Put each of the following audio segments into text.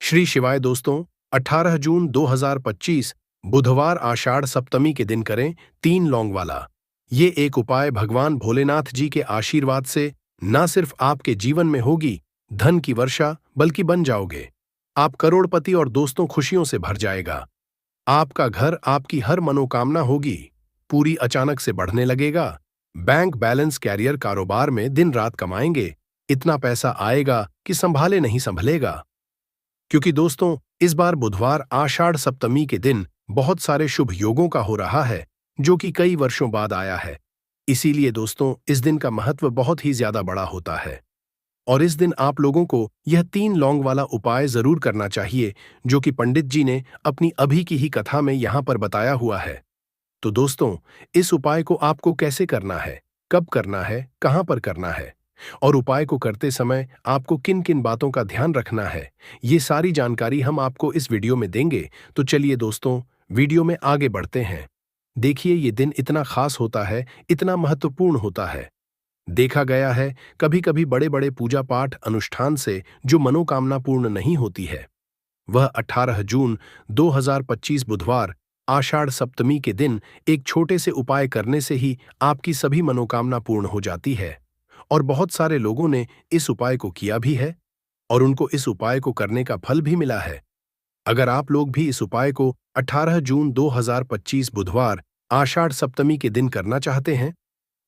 श्री शिवाय दोस्तों। 18 जून 2025 बुधवार आषाढ़ सप्तमी के दिन करें 3 लौंग वाला। ये एक उपाय भगवान भोलेनाथ जी के आशीर्वाद से न सिर्फ आपके जीवन में होगी धन की वर्षा, बल्कि बन जाओगे आप करोड़पति और दोस्तों खुशियों से भर जाएगा। आपका घर, आपकी हर मनोकामना होगी पूरी, अचानक से बढ़ने लगेगा। बैंक बैलेंस, कैरियर, कारोबार में दिन रात कमाएंगे, इतना पैसा आएगा कि संभाले नहीं संभलेगा। क्योंकि दोस्तों, इस बार बुधवार आषाढ़ सप्तमी के दिन बहुत सारे शुभ योगों का हो रहा है, जो कि कई वर्षों बाद आया है। इसीलिए दोस्तों, इस दिन का महत्व बहुत ही ज्यादा बड़ा होता है और इस दिन आप लोगों को यह 3 लौंग वाला उपाय जरूर करना चाहिए, जो कि पंडित जी ने अपनी अभी की ही कथा में यहां पर बताया हुआ है। तो दोस्तों, इस उपाय को आपको कैसे करना है, कब करना है, कहां पर करना है और उपाय को करते समय आपको किन किन बातों का ध्यान रखना है, ये सारी जानकारी हम आपको इस वीडियो में देंगे। तो चलिए दोस्तों, वीडियो में आगे बढ़ते हैं। देखिए, ये दिन इतना खास होता है, इतना महत्वपूर्ण होता है। देखा गया है कभी कभी बड़े बड़े पूजा पाठ अनुष्ठान से जो मनोकामना पूर्ण नहीं होती है, वह 18 जून 2025 बुधवार आषाढ़ सप्तमी के दिन एक छोटे से उपाय करने से ही आपकी सभी मनोकामना पूर्ण हो जाती है। और बहुत सारे लोगों ने इस उपाय को किया भी है और उनको इस उपाय को करने का फल भी मिला है। अगर आप लोग भी इस उपाय को 18 जून 2025 बुधवार आषाढ़ सप्तमी के दिन करना चाहते हैं,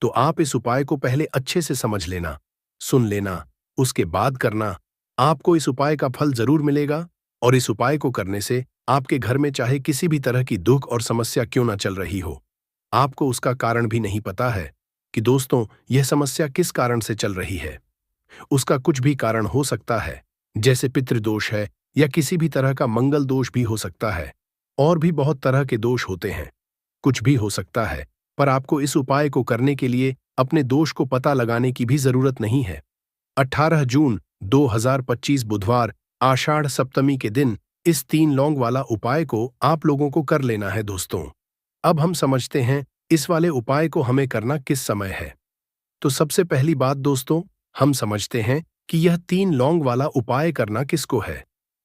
तो आप इस उपाय को पहले अच्छे से समझ लेना, सुन लेना, उसके बाद करना। आपको इस उपाय का फल जरूर मिलेगा और इस उपाय को करने से आपके घर में चाहे किसी भी तरह की दुख और समस्या क्यों ना चल रही हो, आपको उसका कारण भी नहीं पता है कि दोस्तों यह समस्या किस कारण से चल रही है। उसका कुछ भी कारण हो सकता है, जैसे पितृदोष है या किसी भी तरह का मंगल दोष भी हो सकता है, और भी बहुत तरह के दोष होते हैं। कुछ भी हो सकता है, पर आपको इस उपाय को करने के लिए अपने दोष को पता लगाने की भी जरूरत नहीं है। 18 जून 2025 बुधवार आषाढ़ सप्तमी के दिन इस 3 लौंग वाला उपाय को आप लोगों को कर लेना है दोस्तों। अब हम समझते हैं इस वाले उपाय को हमें करना किस समय है। तो सबसे पहली बात दोस्तों, हम समझते हैं कि यह 3 लौंग वाला उपाय करना किसको है।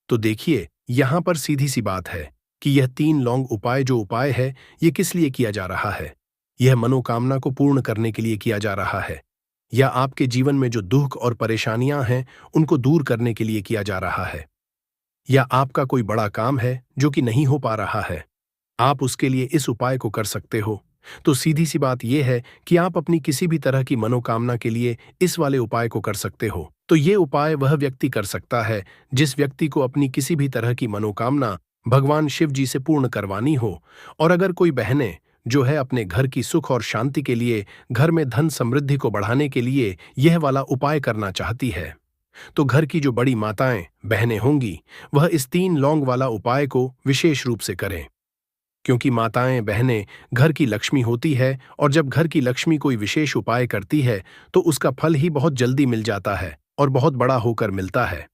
तो देखिए, यहां पर सीधी सी बात है कि यह 3 लौंग उपाय जो उपाय है, ये किस लिए किया जा रहा है। यह मनोकामना को पूर्ण करने के लिए किया जा रहा है, या आपके जीवन में जो दुख और परेशानियां हैं उनको दूर करने के लिए किया जा रहा है, या आपका कोई बड़ा काम है जो कि नहीं हो पा रहा है, आप उसके लिए इस उपाय को कर सकते हो। तो सीधी सी बात यह है कि आप अपनी किसी भी तरह की मनोकामना के लिए इस वाले उपाय को कर सकते हो। तो ये उपाय वह व्यक्ति कर सकता है जिस व्यक्ति को अपनी किसी भी तरह की मनोकामना भगवान शिव जी से पूर्ण करवानी हो। और अगर कोई बहनें जो है अपने घर की सुख और शांति के लिए, घर में धन समृद्धि को बढ़ाने के लिए यह वाला उपाय करना चाहती है, तो घर की जो बड़ी माताएं बहनें होंगी, वह इस 3 लौंग वाला उपाय को विशेष रूप से करें। क्योंकि माताएं बहनें घर की लक्ष्मी होती है और जब घर की लक्ष्मी कोई विशेष उपाय करती है तो उसका फल ही बहुत जल्दी मिल जाता है और बहुत बड़ा होकर मिलता है।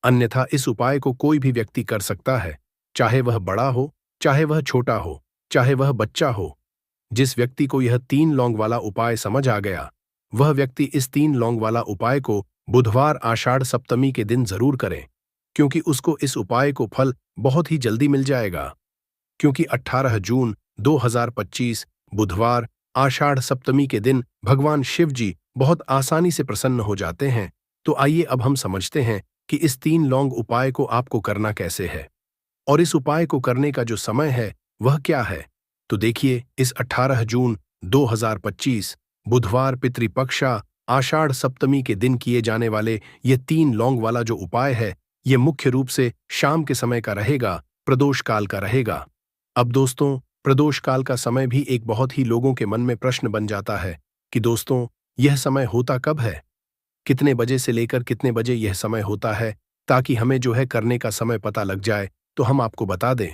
अन्यथा इस उपाय को कोई भी व्यक्ति कर सकता है, चाहे वह बड़ा हो, चाहे वह छोटा हो, चाहे वह बच्चा हो। जिस व्यक्ति को यह 3 लौंग वाला उपाय समझ आ गया, वह व्यक्ति इस 3 लौंग वाला उपाय को बुधवार आषाढ़ सप्तमी के दिन जरूर करें, क्योंकि उसको इस उपाय को फल बहुत ही जल्दी मिल जाएगा। क्योंकि 18 जून 2025 बुधवार आषाढ़ सप्तमी के दिन भगवान शिव जी बहुत आसानी से प्रसन्न हो जाते हैं। तो आइए अब हम समझते हैं कि इस 3 लौंग उपाय को आपको करना कैसे है और इस उपाय को करने का जो समय है वह क्या है। तो देखिए, इस 18 जून 2025 बुधवार पितृपक्षा आषाढ़ सप्तमी के दिन किए जाने वाले ये 3 लौंग वाला जो उपाय है, ये मुख्य रूप से शाम के समय का रहेगा, प्रदोष काल का रहेगा। अब दोस्तों, प्रदोष काल का समय भी एक बहुत ही लोगों के मन में प्रश्न बन जाता है कि दोस्तों यह समय होता कब है, कितने बजे से लेकर कितने बजे यह समय होता है, ताकि हमें जो है करने का समय पता लग जाए। तो हम आपको बता दें,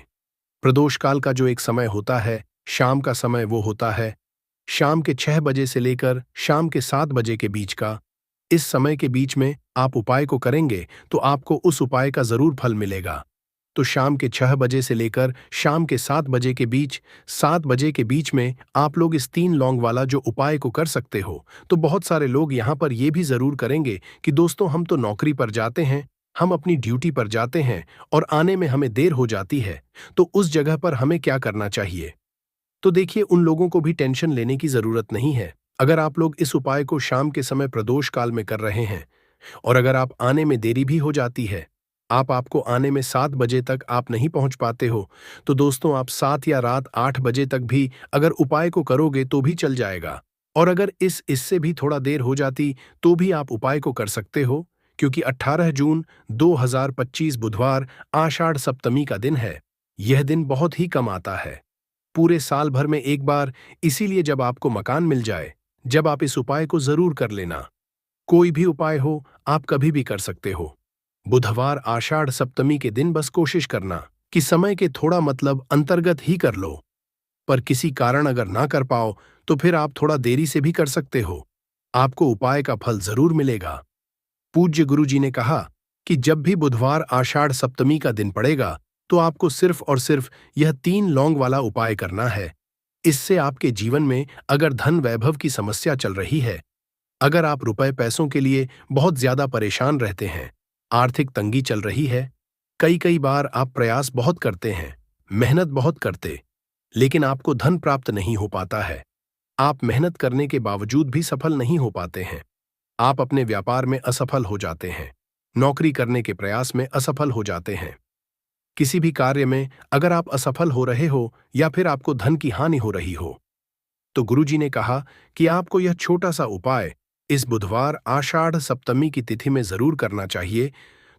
प्रदोष काल का जो एक समय होता है, शाम का समय, वो होता है शाम के 6 बजे से लेकर शाम के 7 बजे के बीच का। इस समय के बीच में आप उपाय को करेंगे तो आपको उस उपाय का जरूर फल मिलेगा। तो शाम के 6 बजे से लेकर शाम के 7 बजे के बीच, 7 बजे के बीच में आप लोग इस 3 लौंग वाला जो उपाय को कर सकते हो। तो बहुत सारे लोग यहाँ पर ये भी जरूर करेंगे कि दोस्तों हम तो नौकरी पर जाते हैं, हम अपनी ड्यूटी पर जाते हैं और आने में हमें देर हो जाती है, तो उस जगह पर हमें क्या करना चाहिए? तो देखिए, उन लोगों को भी टेंशन लेने की जरूरत नहीं है। अगर आप लोग इस उपाय को शाम के समय प्रदोष काल में कर रहे हैं और अगर आप आने में देरी भी हो जाती है, आपको आने में 7 बजे तक आप नहीं पहुंच पाते हो, तो दोस्तों आप 7 या रात 8 बजे तक भी अगर उपाय को करोगे तो भी चल जाएगा। और अगर इससे भी थोड़ा देर हो जाती तो भी आप उपाय को कर सकते हो, क्योंकि 18 जून 2025 बुधवार आषाढ़ सप्तमी का दिन है। यह दिन बहुत ही कम आता है, पूरे साल भर में एक बार, इसीलिए जब आपको मकान मिल जाए, जब आप इस उपाय को जरूर कर लेना। कोई भी उपाय हो, आप कभी भी कर सकते हो। बुधवार आषाढ़ सप्तमी के दिन बस कोशिश करना कि समय के थोड़ा मतलब अंतर्गत ही कर लो। पर किसी कारण अगर ना कर पाओ तो फिर आप थोड़ा देरी से भी कर सकते हो। आपको उपाय का फल जरूर मिलेगा। पूज्य गुरु जी ने कहा कि जब भी बुधवार आषाढ़ सप्तमी का दिन पड़ेगा तो आपको सिर्फ और सिर्फ यह 3 लौंग वाला उपाय करना है। इससे आपके जीवन में अगर धन वैभव की समस्या चल रही है, अगर आप रुपए पैसों के लिए बहुत ज्यादा परेशान रहते हैं, आर्थिक तंगी चल रही है, कई कई बार आप प्रयास बहुत करते हैं, मेहनत बहुत करते, लेकिन आपको धन प्राप्त नहीं हो पाता है। आप मेहनत करने के बावजूद भी सफल नहीं हो पाते हैं। आप अपने व्यापार में असफल हो जाते हैं, नौकरी करने के प्रयास में असफल हो जाते हैं। किसी भी कार्य में अगर आप असफल हो रहे हो या फिर आपको धन की हानि हो रही हो, तो गुरुजी ने कहा कि आपको यह छोटा सा उपाय इस बुधवार आषाढ़ सप्तमी की तिथि में जरूर करना चाहिए।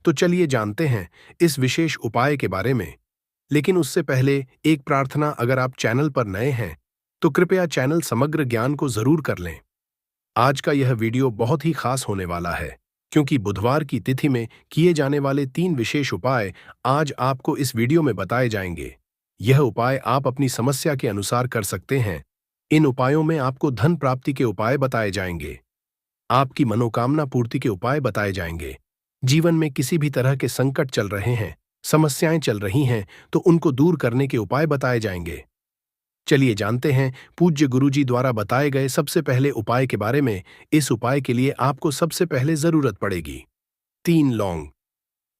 तो चलिए जानते हैं इस विशेष उपाय के बारे में। लेकिन उससे पहले एक प्रार्थना, अगर आप चैनल पर नए हैं तो कृपया चैनल समग्र ज्ञान को जरूर कर लें। आज का यह वीडियो बहुत ही खास होने वाला है, क्योंकि बुधवार की तिथि में किए जाने वाले 3 विशेष उपाय आज आपको इस वीडियो में बताए जाएंगे। यह उपाय आप अपनी समस्या के अनुसार कर सकते हैं। इन उपायों में आपको धन प्राप्ति के उपाय बताए जाएंगे, आपकी मनोकामना पूर्ति के उपाय बताए जाएंगे। जीवन में किसी भी तरह के संकट चल रहे हैं, समस्याएं चल रही हैं, तो उनको दूर करने के उपाय बताए जाएंगे। चलिए जानते हैं पूज्य गुरुजी द्वारा बताए गए सबसे पहले उपाय के बारे में। इस उपाय के लिए आपको सबसे पहले जरूरत पड़ेगी 3 लौंग।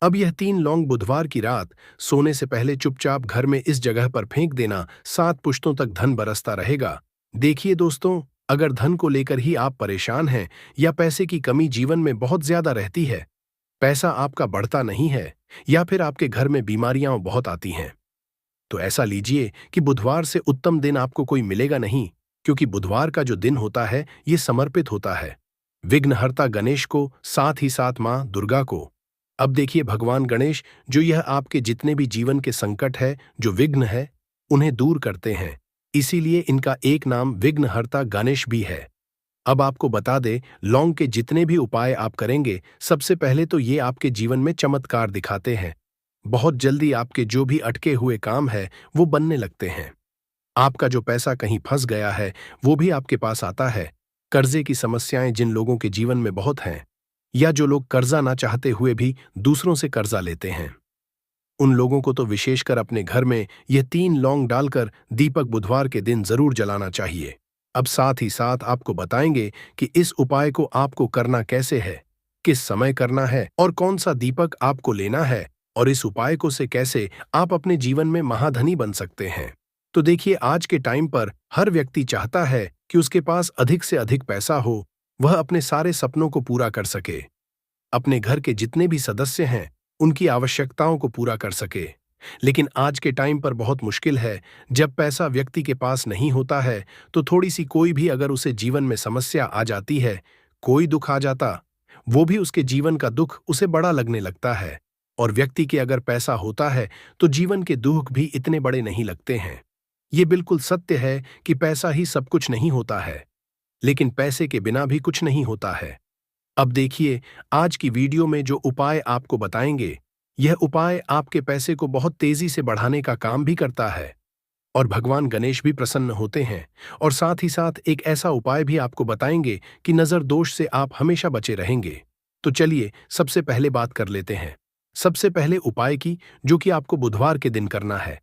अब यह 3 लौंग बुधवार की रात सोने से पहले चुपचाप घर में इस जगह पर फेंक देना। 7 पुश्तों तक धन बरसता रहेगा। देखिए दोस्तों, अगर धन को लेकर ही आप परेशान हैं या पैसे की कमी जीवन में बहुत ज्यादा रहती है, पैसा आपका बढ़ता नहीं है, या फिर आपके घर में बीमारियां बहुत आती हैं, तो ऐसा लीजिए कि बुधवार से उत्तम दिन आपको कोई मिलेगा नहीं, क्योंकि बुधवार का जो दिन होता है ये समर्पित होता है विघ्नहर्ता गणेश को, साथ ही साथ मां दुर्गा को। अब देखिए, भगवान गणेश जो यह आपके जितने भी जीवन के संकट है, जो विघ्न है, उन्हें दूर करते हैं, इसीलिए इनका एक नाम विघ्नहर्ता गणेश भी है। अब आपको बता दे, लौंग के जितने भी उपाय आप करेंगे, सबसे पहले तो ये आपके जीवन में चमत्कार दिखाते हैं। बहुत जल्दी आपके जो भी अटके हुए काम है वो बनने लगते हैं। आपका जो पैसा कहीं फंस गया है वो भी आपके पास आता है। कर्जे की समस्याएं जिन लोगों के जीवन में बहुत हैं, या जो लोग कर्जा ना चाहते हुए भी दूसरों से कर्जा लेते हैं, उन लोगों को तो विशेषकर अपने घर में यह 3 लौंग डालकर दीपक बुधवार के दिन जरूर जलाना चाहिए। अब साथ ही साथ आपको बताएंगे कि इस उपाय को आपको करना कैसे है, किस समय करना है और कौन सा दीपक आपको लेना है, और इस उपाय को से कैसे आप अपने जीवन में महाधनी बन सकते हैं। तो देखिए, आज के टाइम पर हर व्यक्ति चाहता है कि उसके पास अधिक से अधिक पैसा हो, वह अपने सारे सपनों को पूरा कर सके, अपने घर के जितने भी सदस्य हैं उनकी आवश्यकताओं को पूरा कर सके। लेकिन आज के टाइम पर बहुत मुश्किल है। जब पैसा व्यक्ति के पास नहीं होता है तो थोड़ी सी कोई भी अगर उसे जीवन में समस्या आ जाती है, कोई दुख आ जाता, वो भी उसके जीवन का दुख उसे बड़ा लगने लगता है। और व्यक्ति के अगर पैसा होता है तो जीवन के दुख भी इतने बड़े नहीं लगते हैं। ये बिल्कुल सत्य है कि पैसा ही सब कुछ नहीं होता है, लेकिन पैसे के बिना भी कुछ नहीं होता है। अब देखिए, आज की वीडियो में जो उपाय आपको बताएंगे, यह उपाय आपके पैसे को बहुत तेजी से बढ़ाने का काम भी करता है, और भगवान गणेश भी प्रसन्न होते हैं। और साथ ही साथ एक ऐसा उपाय भी आपको बताएंगे कि नजर दोष से आप हमेशा बचे रहेंगे। तो चलिए सबसे पहले बात कर लेते हैं सबसे पहले उपाय की, जो कि आपको बुधवार के दिन करना है।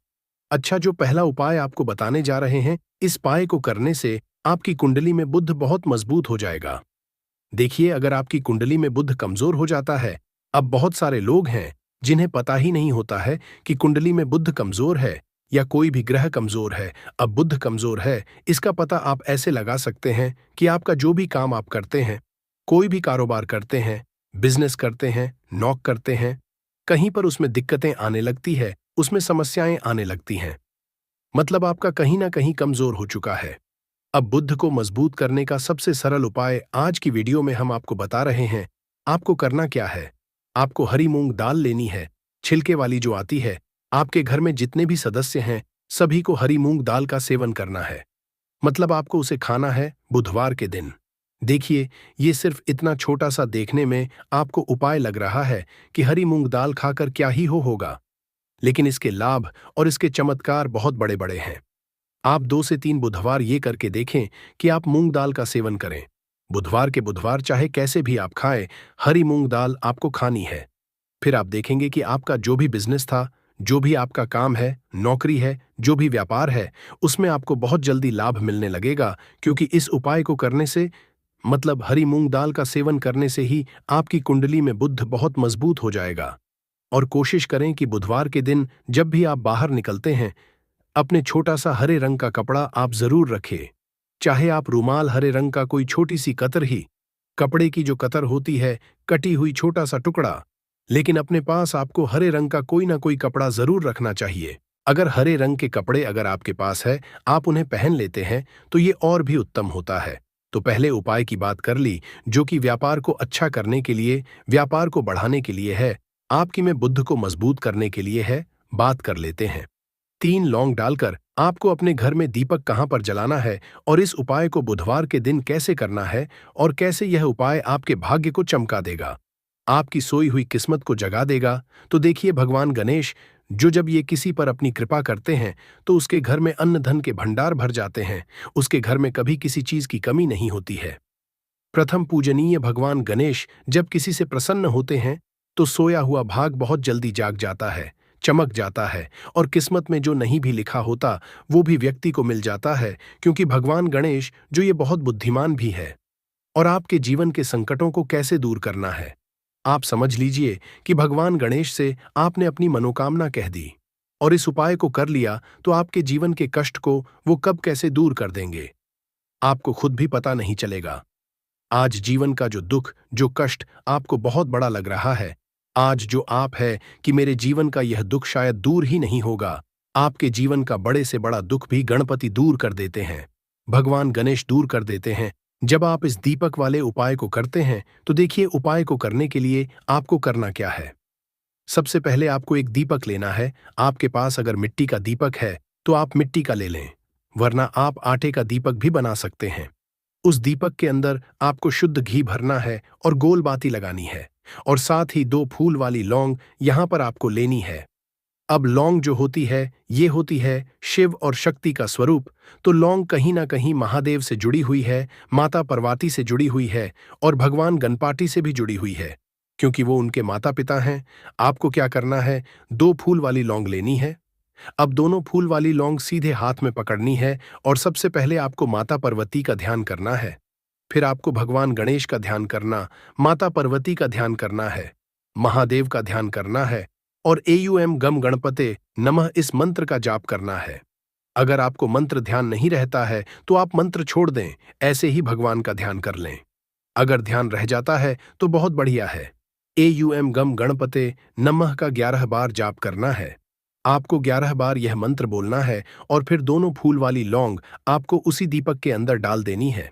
अच्छा, जो पहला उपाय आपको बताने जा रहे हैं, इस उपाय को करने से आपकी कुंडली में बुध बहुत मजबूत हो जाएगा। देखिए, अगर आपकी कुंडली में बुध कमजोर हो जाता है अब बहुत सारे लोग हैं जिन्हें पता ही नहीं होता है कि कुंडली में बुध कमजोर है या कोई भी ग्रह कमजोर है। अब बुध कमजोर है, इसका पता आप ऐसे लगा सकते हैं कि आपका जो भी काम आप करते हैं, कोई भी कारोबार करते हैं, बिजनेस करते हैं, नौक करते हैं, कहीं पर उसमें दिक्कतें आने लगती है, उसमें समस्याएं आने लगती हैं। मतलब आपका कहीं ना कहीं कमजोर हो चुका है। अब बुध को मजबूत करने का सबसे सरल उपाय आज की वीडियो में हम आपको बता रहे हैं। आपको करना क्या है? आपको हरी मूंग दाल लेनी है, छिलके वाली जो आती है। आपके घर में जितने भी सदस्य हैं, सभी को हरी मूंग दाल का सेवन करना है। मतलब आपको उसे खाना है बुधवार के दिन। देखिए, ये सिर्फ इतना छोटा सा देखने में आपको उपाय लग रहा है कि हरी मूंग दाल खाकर क्या ही होगा, लेकिन इसके लाभ और इसके चमत्कार बहुत बड़े बड़े हैं। आप 2 से 3 बुधवार ये करके देखें कि आप मूंग दाल का सेवन करें। बुधवार के बुधवार चाहे कैसे भी आप खाएं, हरी मूंग दाल आपको खानी है। फिर आप देखेंगे कि आपका जो भी बिजनेस था, जो भी आपका काम है, नौकरी है, जो भी व्यापार है, उसमें आपको बहुत जल्दी लाभ मिलने लगेगा, क्योंकि इस उपाय को करने से, मतलब हरी मूंग दाल का सेवन करने से ही आपकी कुंडली में बुध बहुत मजबूत हो जाएगा। और कोशिश करें कि बुधवार के दिन जब भी आप बाहर निकलते हैं, अपने छोटा सा हरे रंग का कपड़ा आप जरूर रखें। चाहे आप रूमाल हरे रंग का कोई छोटी सी कतर ही, कपड़े की जो कतर होती है, कटी हुई छोटा सा टुकड़ा, लेकिन अपने पास आपको हरे रंग का कोई ना कोई कपड़ा जरूर रखना चाहिए। अगर हरे रंग के कपड़े अगर आपके पास है, आप उन्हें पहन लेते हैं, तो ये और भी उत्तम होता है। तो पहले उपाय की बात कर ली, जो कि व्यापार को अच्छा करने के लिए, व्यापार को बढ़ाने के लिए है, आपकी में बुद्ध को मजबूत करने के लिए है। बात कर लेते हैं। 3 लौंग डालकर आपको अपने घर में दीपक कहां पर जलाना है और इस उपाय को बुधवार के दिन कैसे करना है और कैसे यह उपाय आपके भाग्य को चमका देगा, आपकी सोई हुई किस्मत को जगा देगा। तो देखिए, भगवान गणेश जो जब ये किसी पर अपनी कृपा करते हैं, तो उसके घर में अन्न धन के भंडार भर जाते हैं। उसके घर में कभी किसी चीज की कमी नहीं होती है। प्रथम पूजनीय भगवान गणेश जब किसी से प्रसन्न होते हैं, तो सोया हुआ भाग बहुत जल्दी जाग जाता है, चमक जाता है, और किस्मत में जो नहीं भी लिखा होता वो भी व्यक्ति को मिल जाता है, क्योंकि भगवान गणेश जो ये बहुत बुद्धिमान भी है। और आपके जीवन के संकटों को कैसे दूर करना है, आप समझ लीजिए कि भगवान गणेश से आपने अपनी मनोकामना कह दी और इस उपाय को कर लिया, तो आपके जीवन के कष्ट को वो कब कैसे दूर कर देंगे, आपको खुद भी पता नहीं चलेगा। आज जीवन का जो दुख, जो कष्ट आपको बहुत बड़ा लग रहा है, आज जो आप है कि मेरे जीवन का यह दुख शायद दूर ही नहीं होगा, आपके जीवन का बड़े से बड़ा दुख भी गणपति दूर कर देते हैं, भगवान गणेश दूर कर देते हैं। जब आप इस दीपक वाले उपाय को करते हैं, तो देखिए, उपाय को करने के लिए आपको करना क्या है। सबसे पहले आपको एक दीपक लेना है। आपके पास अगर मिट्टी का दीपक है तो आप मिट्टी का ले लें, वरना आप आटे का दीपक भी बना सकते हैं। उस दीपक के अंदर आपको शुद्ध घी भरना है और गोल बाती लगानी है, और साथ ही 2 फूल वाली लौंग यहां पर आपको लेनी है। अब लौंग जो होती है, ये होती है शिव और शक्ति का स्वरूप। तो लौंग कहीं ना कहीं महादेव से जुड़ी हुई है, माता पार्वती से जुड़ी हुई है, और भगवान गणपति से भी जुड़ी हुई है, क्योंकि वो उनके माता पिता हैं। आपको क्या करना है, 2 फूल वाली लौंग लेनी है। अब दोनों फूल वाली लौंग सीधे हाथ में पकड़नी है, और सबसे पहले आपको माता पार्वती का ध्यान करना है। फिर आपको भगवान गणेश का ध्यान करना, माता पार्वती का ध्यान करना है, महादेव का ध्यान करना है, और एयूएम गम गणपते नमः इस मंत्र का जाप करना है। अगर आपको मंत्र ध्यान नहीं रहता है तो आप मंत्र छोड़ दें, ऐसे ही भगवान का ध्यान कर लें। अगर ध्यान रह जाता है तो बहुत बढ़िया है। एयूएम गम गणपते नमः का 11 बार जाप करना है। आपको 11 बार यह मंत्र बोलना है, और फिर दोनों फूल वाली लौंग आपको उसी दीपक के अंदर डाल देनी है,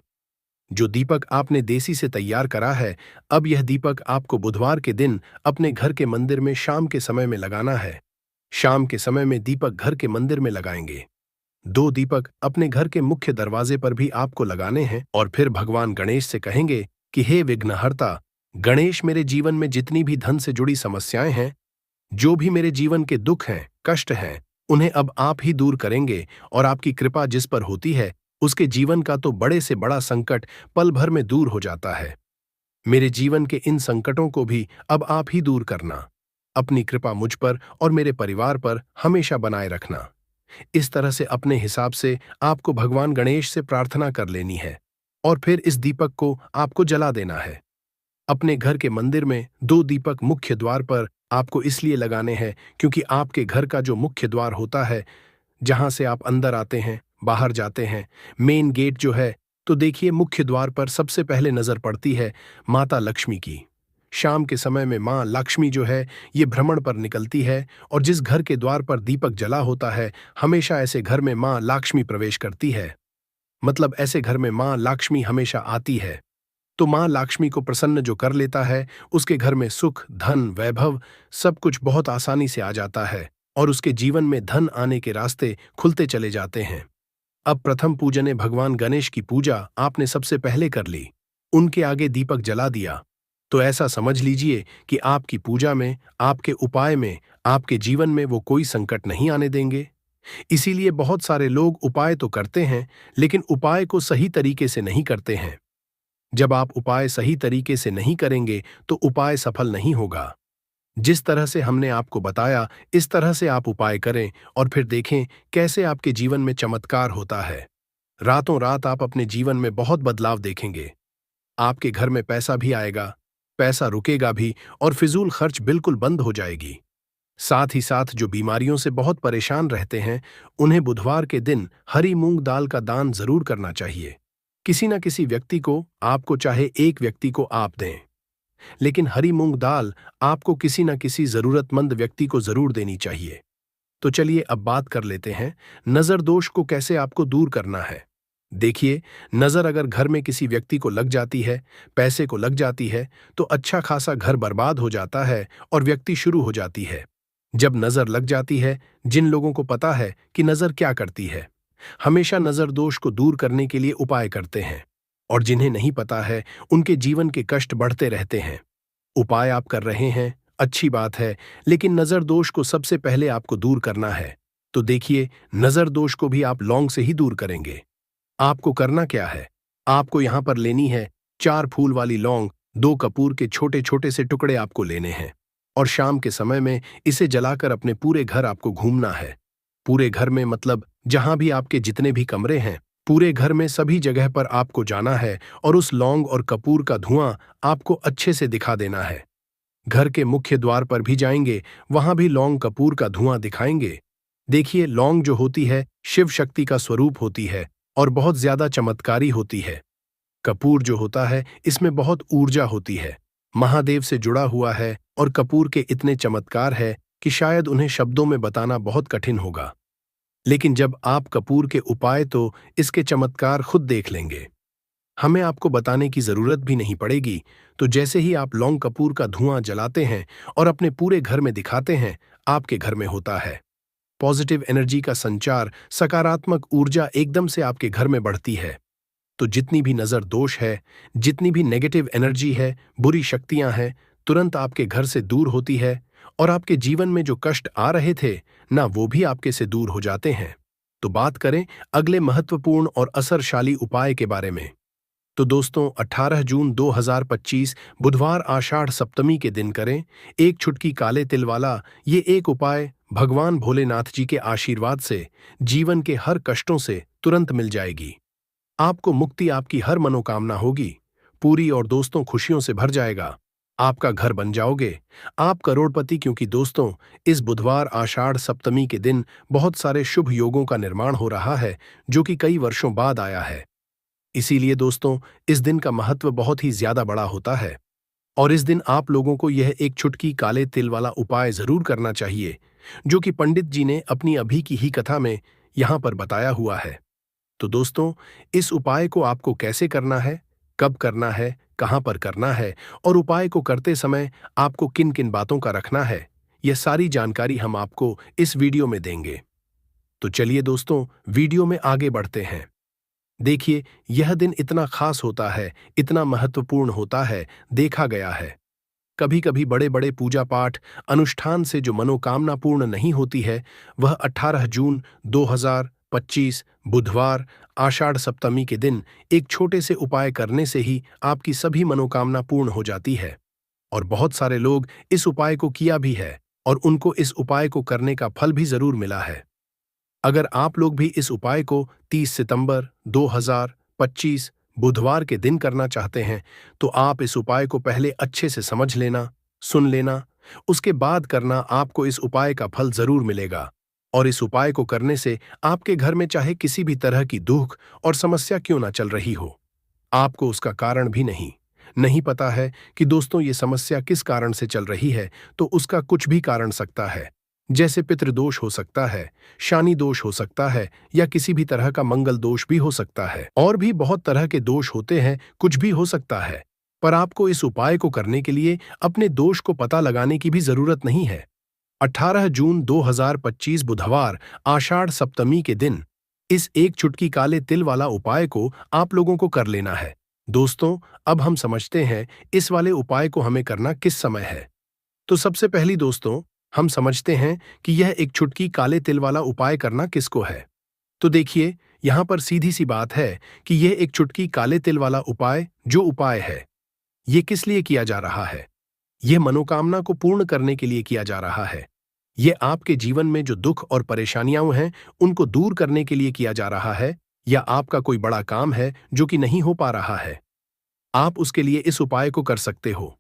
जो दीपक आपने देसी से तैयार करा है। अब यह दीपक आपको बुधवार के दिन अपने घर के मंदिर में शाम के समय में लगाना है। शाम के समय में दीपक घर के मंदिर में लगाएंगे। 2 दीपक अपने घर के मुख्य दरवाजे पर भी आपको लगाने हैं, और फिर भगवान गणेश से कहेंगे कि हे विघ्नहर्ता गणेश, मेरे जीवन में जितनी भी धन से जुड़ी समस्याएं हैं, जो भी मेरे जीवन के दुख हैं, कष्ट हैं, उन्हें अब आप ही दूर करेंगे, और आपकी कृपा जिस पर होती है, उसके जीवन का तो बड़े से बड़ा संकट पल भर में दूर हो जाता है। मेरे जीवन के इन संकटों को भी अब आप ही दूर करना। अपनी कृपा मुझ पर और मेरे परिवार पर हमेशा बनाए रखना। इस तरह से अपने हिसाब से आपको भगवान गणेश से प्रार्थना कर लेनी है, और फिर इस दीपक को आपको जला देना है। अपने घर के मंदिर में 2 दीपक मुख्य द्वार पर आपको इसलिए लगाने हैं क्योंकि आपके घर का जो मुख्य द्वार होता है, जहां से आप अंदर आते हैं, बाहर जाते हैं, मेन गेट जो है, तो देखिए मुख्य द्वार पर सबसे पहले नजर पड़ती है माता लक्ष्मी की। शाम के समय में मां लक्ष्मी जो है ये भ्रमण पर निकलती है, और जिस घर के द्वार पर दीपक जला होता है, हमेशा ऐसे घर में मां लक्ष्मी प्रवेश करती है। मतलब ऐसे घर में मां लक्ष्मी हमेशा आती है। तो मां लक्ष्मी को प्रसन्न जो कर लेता है, उसके घर में सुख, धन, वैभव सब कुछ बहुत आसानी से आ जाता है, और उसके जीवन में धन आने के रास्ते खुलते चले जाते हैं। अब प्रथम पूजने भगवान गणेश की पूजा आपने सबसे पहले कर ली, उनके आगे दीपक जला दिया, तो ऐसा समझ लीजिए कि आपकी पूजा में, आपके उपाय में, आपके जीवन में वो कोई संकट नहीं आने देंगे। इसीलिए बहुत सारे लोग उपाय तो करते हैं, लेकिन उपाय को सही तरीके से नहीं करते हैं। जब आप उपाय सही तरीके से नहीं करेंगे तो उपाय सफल नहीं होगा। जिस तरह से हमने आपको बताया, इस तरह से आप उपाय करें और फिर देखें कैसे आपके जीवन में चमत्कार होता है। रातों रात आप अपने जीवन में बहुत बदलाव देखेंगे। आपके घर में पैसा भी आएगा, पैसा रुकेगा भी, और फिजूल खर्च बिल्कुल बंद हो जाएगी। साथ ही साथ जो बीमारियों से बहुत परेशान रहते हैं, उन्हें बुधवार के दिन हरी मूंग दाल का दान जरूर करना चाहिए। किसी न किसी व्यक्ति को, आपको चाहे एक व्यक्ति को आप दें, लेकिन हरी मूंग दाल आपको किसी न किसी जरूरतमंद व्यक्ति को जरूर देनी चाहिए। तो चलिए अब बात कर लेते हैं नजर दोष को कैसे आपको दूर करना है। देखिए, नजर अगर घर में किसी व्यक्ति को लग जाती है, पैसे को लग जाती है, तो अच्छा खासा घर बर्बाद हो जाता है और व्यक्ति शुरू हो जाती है। जब नजर लग जाती है, जिन लोगों को पता है कि नजर क्या करती है, हमेशा नजर दोष को दूर करने के लिए उपाय करते हैं, और जिन्हें नहीं पता है, उनके जीवन के कष्ट बढ़ते रहते हैं। उपाय आप कर रहे हैं, अच्छी बात है, लेकिन नजर दोष को सबसे पहले आपको दूर करना है। तो देखिए, नजर दोष को भी आप लौंग से ही दूर करेंगे। आपको करना क्या है? आपको यहां पर लेनी है 4 फूल वाली लौंग, 2 कपूर के छोटे छोटे से टुकड़े आपको लेने हैं, और शाम के समय में इसे जलाकर अपने पूरे घर आपको घूमना है। पूरे घर में मतलब जहां भी आपके जितने भी कमरे हैं, पूरे घर में सभी जगह पर आपको जाना है, और उस लौंग और कपूर का धुआं आपको अच्छे से दिखा देना है। घर के मुख्य द्वार पर भी जाएंगे, वहां भी लौंग कपूर का धुआं दिखाएंगे। देखिए, लौंग जो होती है शिव शक्ति का स्वरूप होती है और बहुत ज्यादा चमत्कारी होती है। कपूर जो होता है इसमें बहुत ऊर्जा होती है, महादेव से जुड़ा हुआ है, और कपूर के इतने चमत्कार है कि शायद उन्हें शब्दों में बताना बहुत कठिन होगा। लेकिन जब आप कपूर के उपाय, तो इसके चमत्कार खुद देख लेंगे। हमें आपको बताने की जरूरत भी नहीं पड़ेगी। तो जैसे ही आप लौंग कपूर का धुआं जलाते हैं और अपने पूरे घर में दिखाते हैं, आपके घर में होता है पॉजिटिव एनर्जी का संचार, सकारात्मक ऊर्जा एकदम से आपके घर में बढ़ती है। तो जितनी भी नजर दोष है, जितनी भी नेगेटिव एनर्जी है, बुरी शक्तियां हैं, तुरंत आपके घर से दूर होती है, और आपके जीवन में जो कष्ट आ रहे थे ना, वो भी आपके से दूर हो जाते हैं। तो बात करें अगले महत्वपूर्ण और असरशाली उपाय के बारे में। तो दोस्तों, 18 जून 2025 बुधवार आषाढ़ सप्तमी के दिन करें एक चुटकी काले तिल वाला ये एक उपाय। भगवान भोलेनाथ जी के आशीर्वाद से जीवन के हर कष्टों से तुरंत मिल जाएगी। आपको मुक्ति, आपकी हर मनोकामना होगी पूरी, और दोस्तों खुशियों से भर जाएगा। आपका घर बन जाओगे, आप करोड़पति, क्योंकि दोस्तों इस बुधवार आषाढ़ सप्तमी के दिन बहुत सारे शुभ योगों का निर्माण हो रहा है, जो कि कई वर्षों बाद आया है। इसीलिए दोस्तों इस दिन का महत्व बहुत ही ज्यादा बड़ा होता है, और इस दिन आप लोगों को यह एक चुटकी काले तिल वाला उपाय जरूर करना चाहिए, जो कि पंडित जी ने अपनी अभी की ही कथा में यहां पर बताया हुआ है। तो दोस्तों, इस उपाय को आपको कैसे करना है, कब करना है, कहां पर करना है, और उपाय को करते समय आपको किन किन बातों का रखना है, यह सारी जानकारी हम आपको इस वीडियो में देंगे। तो चलिए दोस्तों, वीडियो में आगे बढ़ते हैं। देखिए, यह दिन इतना खास होता है, इतना महत्वपूर्ण होता है, देखा गया है कभी कभी बड़े बड़े पूजा पाठ अनुष्ठान से जो मनोकामना पूर्ण नहीं होती है, वह 18 जून 2025 बुधवार आषाढ़ सप्तमी के दिन एक छोटे से उपाय करने से ही आपकी सभी मनोकामना पूर्ण हो जाती है। और बहुत सारे लोग इस उपाय को किया भी है, और उनको इस उपाय को करने का फल भी जरूर मिला है। अगर आप लोग भी इस उपाय को 30 सितंबर 2025 बुधवार के दिन करना चाहते हैं तो आप इस उपाय को पहले अच्छे से समझ लेना, सुन लेना, उसके बाद करना। आपको इस उपाय का फल जरूर मिलेगा। और इस उपाय को करने से आपके घर में चाहे किसी भी तरह की दुख और समस्या क्यों ना चल रही हो, आपको उसका कारण भी नहीं पता है कि दोस्तों ये समस्या किस कारण से चल रही है, तो उसका कुछ भी कारण सकता है। जैसे पितृदोष हो सकता है, शानी दोष हो सकता है, या किसी भी तरह का मंगल दोष भी हो सकता है। और भी बहुत तरह के दोष होते हैं, कुछ भी हो सकता है। पर आपको इस उपाय को करने के लिए अपने दोष को पता लगाने की भी जरूरत नहीं है। 18 जून 2025 बुधवार आषाढ़ सप्तमी के दिन इस एक चुटकी काले तिल वाला उपाय को आप लोगों को कर लेना है। दोस्तों, अब हम समझते हैं इस वाले उपाय को हमें करना किस समय है। तो सबसे पहली दोस्तों, हम समझते हैं कि यह एक चुटकी काले तिल वाला उपाय करना किसको है। तो देखिए, यहां पर सीधी सी बात है कि यह एक चुटकी काले तिल वाला उपाय जो उपाय है, ये किस लिए किया जा रहा है। यह मनोकामना को पूर्ण करने के लिए किया जा रहा है। यह आपके जीवन में जो दुख और परेशानियां हैं उनको दूर करने के लिए किया जा रहा है, या आपका कोई बड़ा काम है जो कि नहीं हो पा रहा है, आप उसके लिए इस उपाय को कर सकते हो।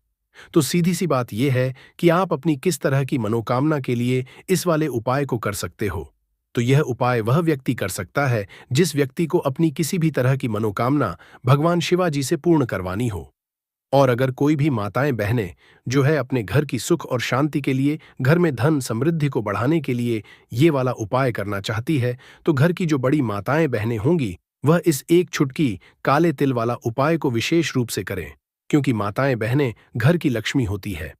तो सीधी सी बात यह है कि आप अपनी किस तरह की मनोकामना के लिए इस वाले उपाय को कर सकते हो। तो यह उपाय वह व्यक्ति कर सकता है जिस व्यक्ति को अपनी किसी भी तरह की मनोकामना भगवान शिवाजी से पूर्ण करवानी हो। और अगर कोई भी माताएं बहनें जो है अपने घर की सुख और शांति के लिए, घर में धन समृद्धि को बढ़ाने के लिए ये वाला उपाय करना चाहती है, तो घर की जो बड़ी माताएं बहनें होंगी वह इस एक छुटकी काले तिल वाला उपाय को विशेष रूप से करें, क्योंकि माताएं बहनें घर की लक्ष्मी होती है।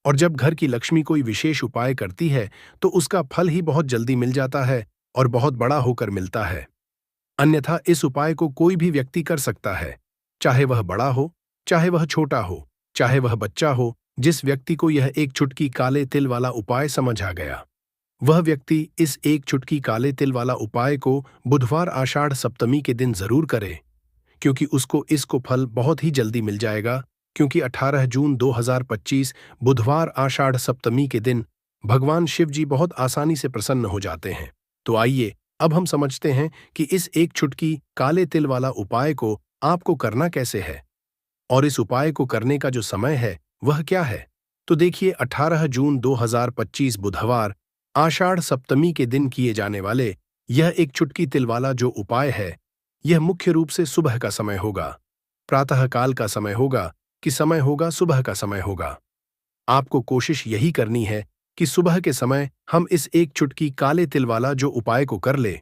और जब घर की लक्ष्मी कोई विशेष उपाय करती है तो उसका फल ही बहुत जल्दी मिल जाता है और बहुत बड़ा होकर मिलता है। अन्यथा इस उपाय को कोई भी व्यक्ति कर सकता है, चाहे वह बड़ा हो, चाहे वह छोटा हो, चाहे वह बच्चा हो। जिस व्यक्ति को यह एक चुटकी काले तिल वाला उपाय समझ आ गया, वह व्यक्ति इस एक चुटकी काले तिल वाला उपाय को बुधवार आषाढ़ सप्तमी के दिन जरूर करे, क्योंकि उसको इसको फल बहुत ही जल्दी मिल जाएगा। क्योंकि 18 जून 2025 बुधवार आषाढ़ सप्तमी के दिन भगवान शिव जी बहुत आसानी से प्रसन्न हो जाते हैं। तो आइए अब हम समझते हैं कि इस एक चुटकी काले तिल वाला उपाय को आपको करना कैसे है, और इस उपाय को करने का जो समय है वह क्या है। तो देखिए, 18 जून 2025 बुधवार आषाढ़ सप्तमी के दिन किए जाने वाले यह एक चुटकी तिल वाला जो उपाय है, यह मुख्य रूप से सुबह का समय होगा, प्रातः काल का समय होगा, कि समय होगा सुबह का समय होगा। आपको कोशिश यही करनी है कि सुबह के समय हम इस एक चुटकी काले तिल वाला जो उपाय को कर ले।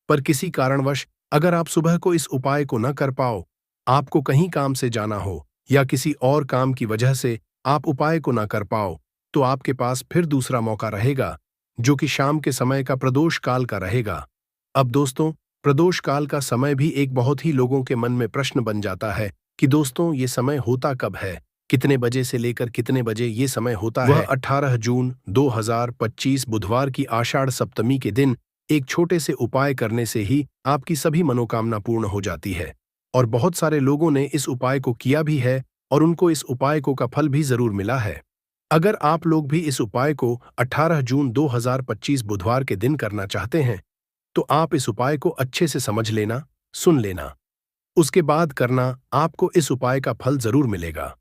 पर किसी कारणवश अगर आप सुबह को इस उपाय को न कर पाओ, आपको कहीं काम से जाना हो या किसी और काम की वजह से आप उपाय को ना कर पाओ, तो आपके पास फिर दूसरा मौका रहेगा, जो कि शाम के समय का प्रदोष काल का रहेगा। अब दोस्तों, प्रदोष काल का समय भी एक बहुत ही लोगों के मन में प्रश्न बन जाता है कि दोस्तों ये समय होता कब है, कितने बजे से लेकर कितने बजे ये समय होता है। 18 जून 2025 बुधवार की आषाढ़ सप्तमी के दिन एक छोटे से उपाय करने से ही आपकी सभी मनोकामना पूर्ण हो जाती है। और बहुत सारे लोगों ने इस उपाय को किया भी है और उनको इस उपाय को का फल भी जरूर मिला है। अगर आप लोग भी इस उपाय को 18 जून 2025 बुधवार के दिन करना चाहते हैं, तो आप इस उपाय को अच्छे से समझ लेना, सुन लेना, उसके बाद करना। आपको इस उपाय का फल जरूर मिलेगा।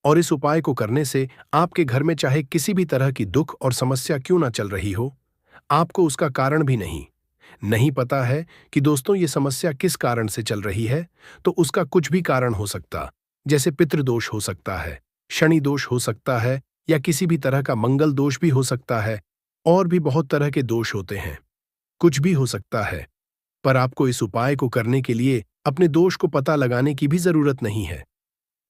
और इस उपाय को करने से आपके घर में चाहे किसी भी तरह की दुख और समस्या क्यों ना चल रही हो, आपको उसका कारण भी नहीं पता है कि दोस्तों ये समस्या किस कारण से चल रही है, तो उसका कुछ भी कारण हो सकता, जैसे पितृदोष हो सकता है, शनि दोष हो सकता है, या किसी भी तरह का मंगल दोष भी हो सकता है। और भी बहुत तरह के दोष होते हैं, कुछ भी हो सकता है। पर आपको इस उपाय को करने के लिए अपने दोष को पता लगाने की भी जरूरत नहीं है।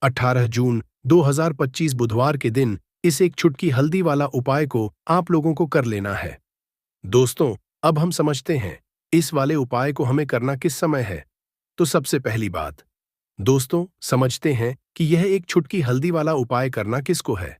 18 जून 2025 बुधवार के दिन इस एक चुटकी हल्दी वाला उपाय को आप लोगों को कर लेना है। दोस्तों, अब हम समझते हैं इस वाले उपाय को हमें करना किस समय है। तो सबसे पहली बात दोस्तों, समझते हैं कि यह एक चुटकी हल्दी वाला उपाय करना किसको है।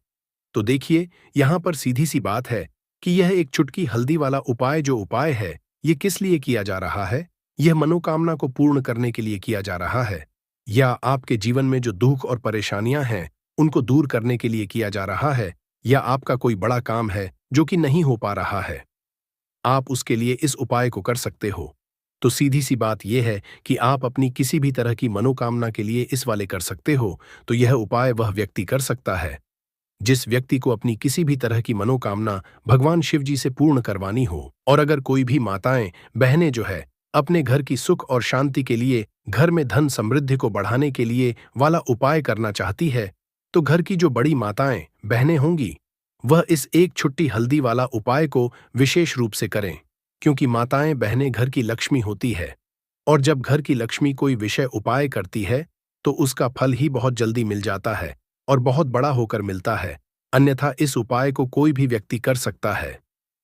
तो देखिए, यहां पर सीधी सी बात है कि यह एक चुटकी हल्दी वाला उपाय जो उपाय है, यह किस लिए किया जा रहा है। यह मनोकामना को पूर्ण करने के लिए किया जा रहा है, या आपके जीवन में जो दुख और परेशानियां हैं उनको दूर करने के लिए किया जा रहा है, या आपका कोई बड़ा काम है जो कि नहीं हो पा रहा है, आप उसके लिए इस उपाय को कर सकते हो। तो तो सीधी सी बात यह है कि आप अपनी किसी भी तरह की मनोकामना के लिए इस वाले कर सकते हो, तो यह उपाय वह व्यक्ति कर सकता है जिस व्यक्ति को अपनी किसी भी तरह की मनोकामना भगवान शिव जी से पूर्ण करवानी हो। और अगर कोई भी माताएं बहनें जो है अपने घर की सुख और शांति के लिए, घर में धन समृद्धि को बढ़ाने के लिए वाला उपाय करना चाहती है, तो घर की जो बड़ी माताएं बहनें होंगी वह इस एक छुट्टी हल्दी वाला उपाय को विशेष रूप से करें, क्योंकि माताएं बहनें घर की लक्ष्मी होती है। और जब घर की लक्ष्मी कोई विषय उपाय करती है तो उसका फल ही बहुत जल्दी मिल जाता है और बहुत बड़ा होकर मिलता है। अन्यथा इस उपाय को कोई भी व्यक्ति कर सकता है,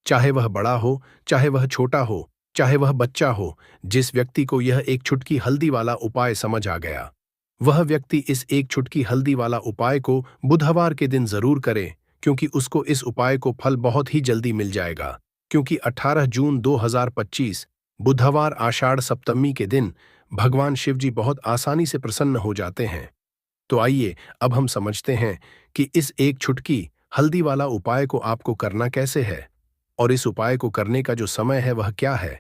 चाहे वह बड़ा हो, चाहे वह छोटा हो, चाहे वह बच्चा हो। जिस व्यक्ति को यह एक चुटकी हल्दी वाला उपाय समझ आ गया, वह व्यक्ति इस एक चुटकी हल्दी वाला उपाय को बुधवार के दिन जरूर करे, क्योंकि उसको इस उपाय को फल बहुत ही जल्दी मिल जाएगा। क्योंकि 18 जून 2025 बुधवार आषाढ़ सप्तमी के दिन भगवान शिव जी बहुत आसानी से प्रसन्न हो जाते हैं। तो आइए अब हम समझते हैं कि इस एक छुटकी हल्दी वाला उपाय को आपको करना कैसे है और इस उपाय को करने का जो समय है वह क्या है।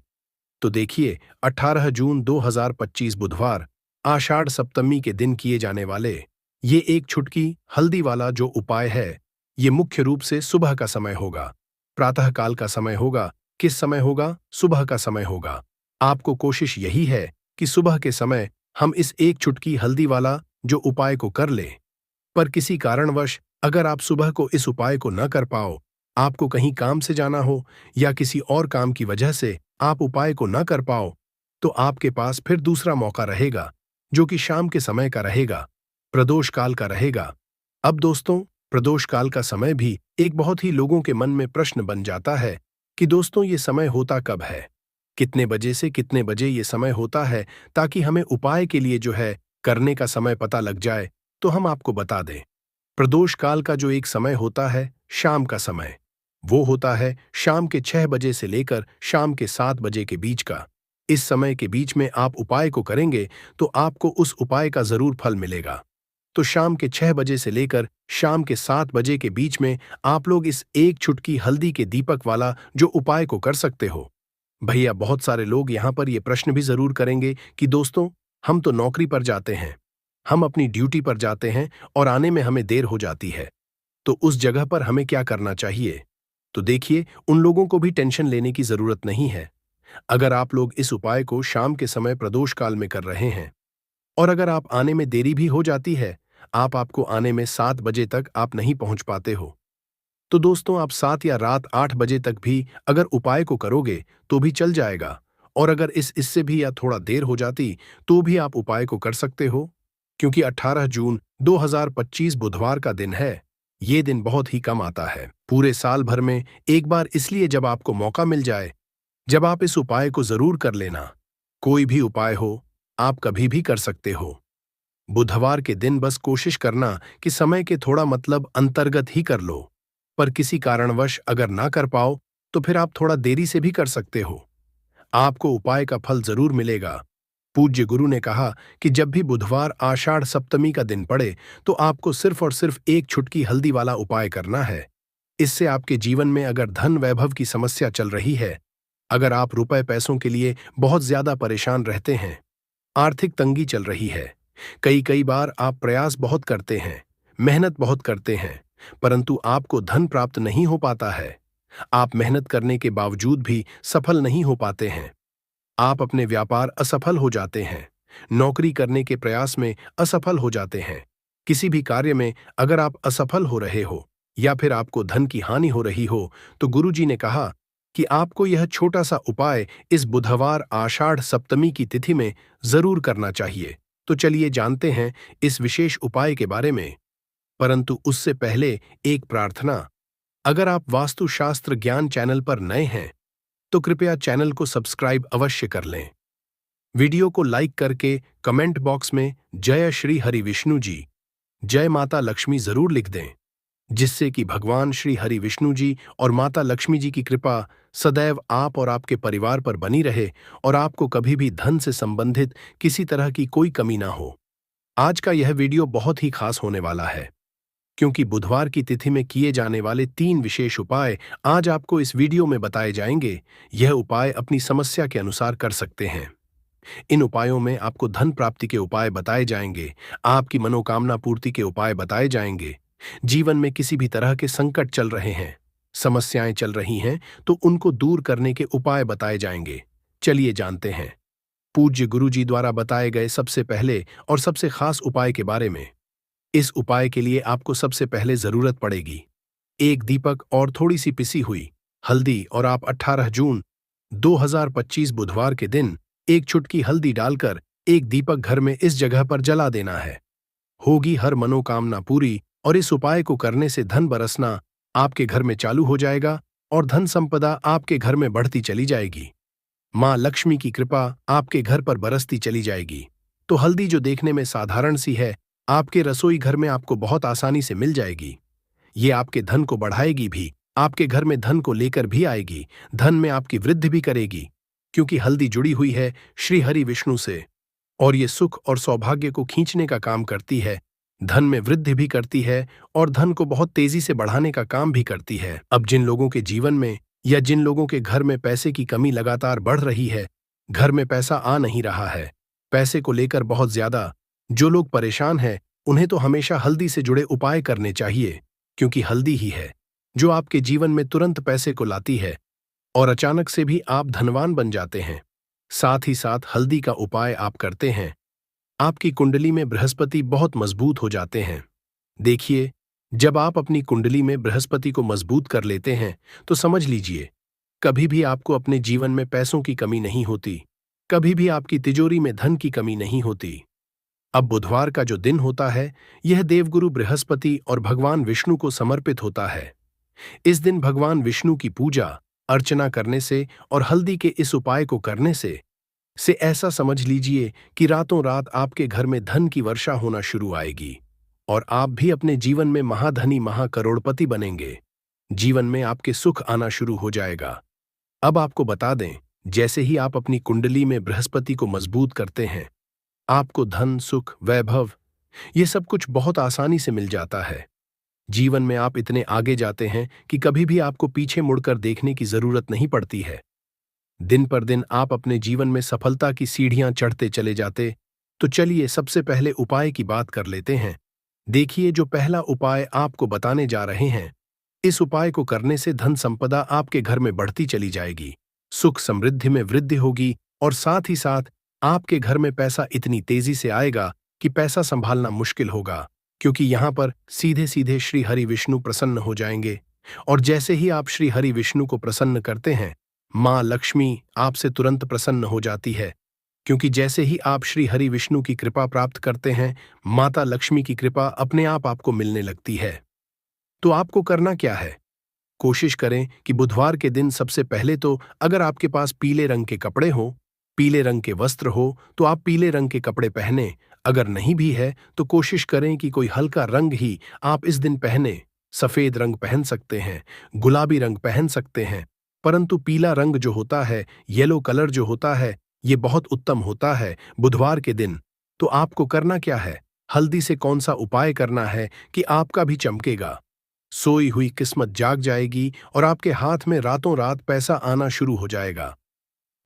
तो देखिए, 18 जून 2025 बुधवार आषाढ़ सप्तमी के दिन किए जाने वाले ये एक छुटकी हल्दी वाला जो उपाय है, ये मुख्य रूप से सुबह का समय होगा, प्रातःकाल का समय होगा। किस समय होगा? सुबह का समय होगा। आपको कोशिश यही है कि सुबह के समय हम इस एक चुटकी हल्दी वाला जो उपाय को कर लें। पर किसी कारणवश अगर आप सुबह को इस उपाय को न कर पाओ, आपको कहीं काम से जाना हो या किसी और काम की वजह से आप उपाय को न कर पाओ, तो आपके पास फिर दूसरा मौका रहेगा, जो कि शाम के समय का रहेगा, प्रदोष काल का रहेगा। अब दोस्तों, प्रदोष काल का समय भी एक बहुत ही लोगों के मन में प्रश्न बन जाता है कि दोस्तों ये समय होता कब है, कितने बजे से कितने बजे ये समय होता है, ताकि हमें उपाय के लिए जो है करने का समय पता लग जाए। तो हम आपको बता दें, प्रदोष काल का जो एक समय होता है शाम का समय, वो होता है शाम के 6 बजे से लेकर शाम के 7 बजे के बीच का। इस समय के बीच में आप उपाय को करेंगे तो आपको उस उपाय का जरूर फल मिलेगा। तो शाम के 6 बजे से लेकर शाम के 7 बजे के बीच में आप लोग इस एक चुटकी हल्दी के दीपक वाला जो उपाय को कर सकते हो। भैया, बहुत सारे लोग यहाँ पर ये प्रश्न भी जरूर करेंगे कि दोस्तों, हम तो नौकरी पर जाते हैं, हम अपनी ड्यूटी पर जाते हैं और आने में हमें देर हो जाती है, तो उस जगह पर हमें क्या करना चाहिए। तो देखिए, उन लोगों को भी टेंशन लेने की जरूरत नहीं है। अगर आप लोग इस उपाय को शाम के समय प्रदोष काल में कर रहे हैं और अगर आप आने में देरी भी हो जाती है, आपको आने में 7 बजे तक आप नहीं पहुंच पाते हो, तो दोस्तों आप 7 या रात 8 बजे तक भी अगर उपाय को करोगे तो भी चल जाएगा। और अगर इससे भी या थोड़ा देर हो जाती तो भी आप उपाय को कर सकते हो, क्योंकि 18 जून 2025 बुधवार का दिन है। ये दिन बहुत ही कम आता है पूरे साल भर में एक बार, इसलिए जब आपको मौका मिल जाए, जब आप इस उपाय को जरूर कर लेना। कोई भी उपाय हो, आप कभी भी कर सकते हो। बुधवार के दिन बस कोशिश करना कि समय के थोड़ा मतलब अंतर्गत ही कर लो। पर किसी कारणवश अगर ना कर पाओ तो फिर आप थोड़ा देरी से भी कर सकते हो, आपको उपाय का फल जरूर मिलेगा। पूज्य गुरु ने कहा कि जब भी बुधवार आषाढ़ सप्तमी का दिन पड़े तो आपको सिर्फ और सिर्फ एक छुटकी हल्दी वाला उपाय करना है। इससे आपके जीवन में अगर धन वैभव की समस्या चल रही है, अगर आप रुपए पैसों के लिए बहुत ज्यादा परेशान रहते हैं, आर्थिक तंगी चल रही है, कई बार आप प्रयास बहुत करते हैं, मेहनत बहुत करते हैं, परंतु आपको धन प्राप्त नहीं हो पाता है, आप मेहनत करने के बावजूद भी सफल नहीं हो पाते हैं, आप अपने व्यापार असफल हो जाते हैं, नौकरी करने के प्रयास में असफल हो जाते हैं, किसी भी कार्य में अगर आप असफल हो रहे हो या फिर आपको धन की हानि हो रही हो, तो गुरुजी ने कहा कि आपको यह छोटा सा उपाय इस बुधवार आषाढ़ सप्तमी की तिथि में जरूर करना चाहिए। तो चलिए जानते हैं इस विशेष उपाय के बारे में, परंतु उससे पहले एक प्रार्थना। अगर आप वास्तुशास्त्र ज्ञान चैनल पर नए हैं तो कृपया चैनल को सब्सक्राइब अवश्य कर लें। वीडियो को लाइक करके कमेंट बॉक्स में जय श्री हरि विष्णु जी, जय माता लक्ष्मी जरूर लिख दें, जिससे कि भगवान श्री हरि विष्णु जी और माता लक्ष्मी जी की कृपा सदैव आप और आपके परिवार पर बनी रहे और आपको कभी भी धन से संबंधित किसी तरह की कोई कमी ना हो। आज का यह वीडियो बहुत ही खास होने वाला है। क्योंकि बुधवार की तिथि में किए जाने वाले 3 विशेष उपाय आज आपको इस वीडियो में बताए जाएंगे। यह उपाय अपनी समस्या के अनुसार कर सकते हैं। इन उपायों में आपको धन प्राप्ति के उपाय बताए जाएंगे, आपकी मनोकामना पूर्ति के उपाय बताए जाएंगे। जीवन में किसी भी तरह के संकट चल रहे हैं, समस्याएं चल रही हैं, तो उनको दूर करने के उपाय बताए जाएंगे। चलिए जानते हैं पूज्य गुरु जी द्वारा बताए गए सबसे पहले और सबसे खास उपाय के बारे में। इस उपाय के लिए आपको सबसे पहले जरूरत पड़ेगी एक दीपक और थोड़ी सी पिसी हुई हल्दी, और आप 18 जून 2025 बुधवार के दिन एक चुटकी हल्दी डालकर एक दीपक घर में इस जगह पर जला देना है। होगी हर मनोकामना पूरी, और इस उपाय को करने से धन बरसना आपके घर में चालू हो जाएगा और धन संपदा आपके घर में बढ़ती चली जाएगी। मां लक्ष्मी की कृपा आपके घर पर बरसती चली जाएगी। तो हल्दी जो देखने में साधारण सी है, आपके रसोई घर में आपको बहुत आसानी से मिल जाएगी। ये आपके धन को बढ़ाएगी भी, आपके घर में धन को लेकर भी आएगी, धन में आपकी वृद्धि भी करेगी, क्योंकि हल्दी जुड़ी हुई है श्री हरि विष्णु से, और ये सुख और सौभाग्य को खींचने का काम करती है, धन में वृद्धि भी करती है और धन को बहुत तेजी से बढ़ाने का काम भी करती है। अब जिन लोगों के जीवन में या जिन लोगों के घर में पैसे की कमी लगातार बढ़ रही है, घर में पैसा आ नहीं रहा है, पैसे को लेकर बहुत ज्यादा जो लोग परेशान हैं, उन्हें तो हमेशा हल्दी से जुड़े उपाय करने चाहिए, क्योंकि हल्दी ही है जो आपके जीवन में तुरंत पैसे को लाती है और अचानक से भी आप धनवान बन जाते हैं। साथ ही साथ हल्दी का उपाय आप करते हैं, आपकी कुंडली में बृहस्पति बहुत मजबूत हो जाते हैं। देखिए, जब आप अपनी कुंडली में बृहस्पति को मजबूत कर लेते हैं तो समझ लीजिए कभी भी आपको अपने जीवन में पैसों की कमी नहीं होती, कभी भी आपकी तिजोरी में धन की कमी नहीं होती। अब बुधवार का जो दिन होता है, यह देवगुरु बृहस्पति और भगवान विष्णु को समर्पित होता है। इस दिन भगवान विष्णु की पूजा अर्चना करने से और हल्दी के इस उपाय को करने से ऐसा समझ लीजिए कि रातों रात आपके घर में धन की वर्षा होना शुरू आएगी और आप भी अपने जीवन में महाधनी महाकरोड़पति बनेंगे। जीवन में आपके सुख आना शुरू हो जाएगा। अब आपको बता दें, जैसे ही आप अपनी कुंडली में बृहस्पति को मजबूत करते हैं, आपको धन, सुख, वैभव ये सब कुछ बहुत आसानी से मिल जाता है। जीवन में आप इतने आगे जाते हैं कि कभी भी आपको पीछे मुड़कर देखने की जरूरत नहीं पड़ती है। दिन पर दिन आप अपने जीवन में सफलता की सीढ़ियां चढ़ते चले जाते। तो चलिए सबसे पहले उपाय की बात कर लेते हैं। देखिए, जो पहला उपाय आपको बताने जा रहे हैं, इस उपाय को करने से धन संपदा आपके घर में बढ़ती चली जाएगी, सुख समृद्धि में वृद्धि होगी और साथ ही साथ आपके घर में पैसा इतनी तेजी से आएगा कि पैसा संभालना मुश्किल होगा, क्योंकि यहां पर सीधे सीधे श्री हरि विष्णु प्रसन्न हो जाएंगे। और जैसे ही आप श्री हरि विष्णु को प्रसन्न करते हैं, मां लक्ष्मी आपसे तुरंत प्रसन्न हो जाती है, क्योंकि जैसे ही आप श्री हरि विष्णु की कृपा प्राप्त करते हैं, माता लक्ष्मी की कृपा अपने आप आपको मिलने लगती है। तो आपको करना क्या है? कोशिश करें कि बुधवार के दिन सबसे पहले तो अगर आपके पास पीले रंग के कपड़े हों, पीले रंग के वस्त्र हो, तो आप पीले रंग के कपड़े पहने। अगर नहीं भी है तो कोशिश करें कि कोई हल्का रंग ही आप इस दिन पहने। सफेद रंग पहन सकते हैं, गुलाबी रंग पहन सकते हैं, परंतु पीला रंग जो होता है, येलो कलर जो होता है, ये बहुत उत्तम होता है बुधवार के दिन। तो आपको करना क्या है? हल्दी से कौन सा उपाय करना है कि आपका भी चमकेगा, सोई हुई किस्मत जाग जाएगी और आपके हाथ में रातों रात पैसा आना शुरू हो जाएगा।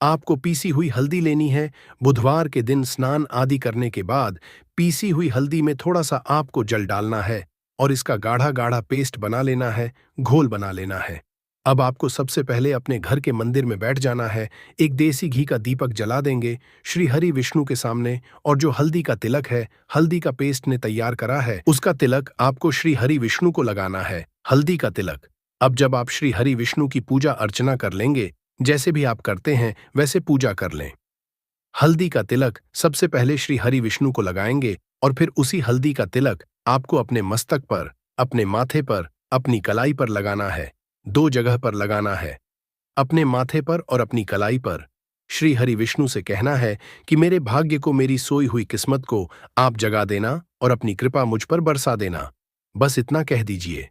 आपको पीसी हुई हल्दी लेनी है। बुधवार के दिन स्नान आदि करने के बाद पीसी हुई हल्दी में थोड़ा सा आपको जल डालना है और इसका गाढ़ा गाढ़ा पेस्ट बना लेना है, घोल बना लेना है। अब आपको सबसे पहले अपने घर के मंदिर में बैठ जाना है, एक देसी घी का दीपक जला देंगे श्री हरि विष्णु के सामने, और जो हल्दी का तिलक है, हल्दी का पेस्ट ने तैयार करा है, उसका तिलक आपको श्री हरि विष्णु को लगाना है, हल्दी का तिलक। अब जब आप श्री हरि विष्णु की पूजा अर्चना कर लेंगे, जैसे भी आप करते हैं वैसे पूजा कर लें। हल्दी का तिलक सबसे पहले श्री हरि विष्णु को लगाएंगे और फिर उसी हल्दी का तिलक आपको अपने मस्तक पर, अपने माथे पर, अपनी कलाई पर लगाना है। 2 जगह पर लगाना है, अपने माथे पर और अपनी कलाई पर। श्री हरि विष्णु से कहना है कि मेरे भाग्य को, मेरी सोई हुई किस्मत को आप जगा देना और अपनी कृपा मुझ पर बरसा देना। बस इतना कह दीजिए।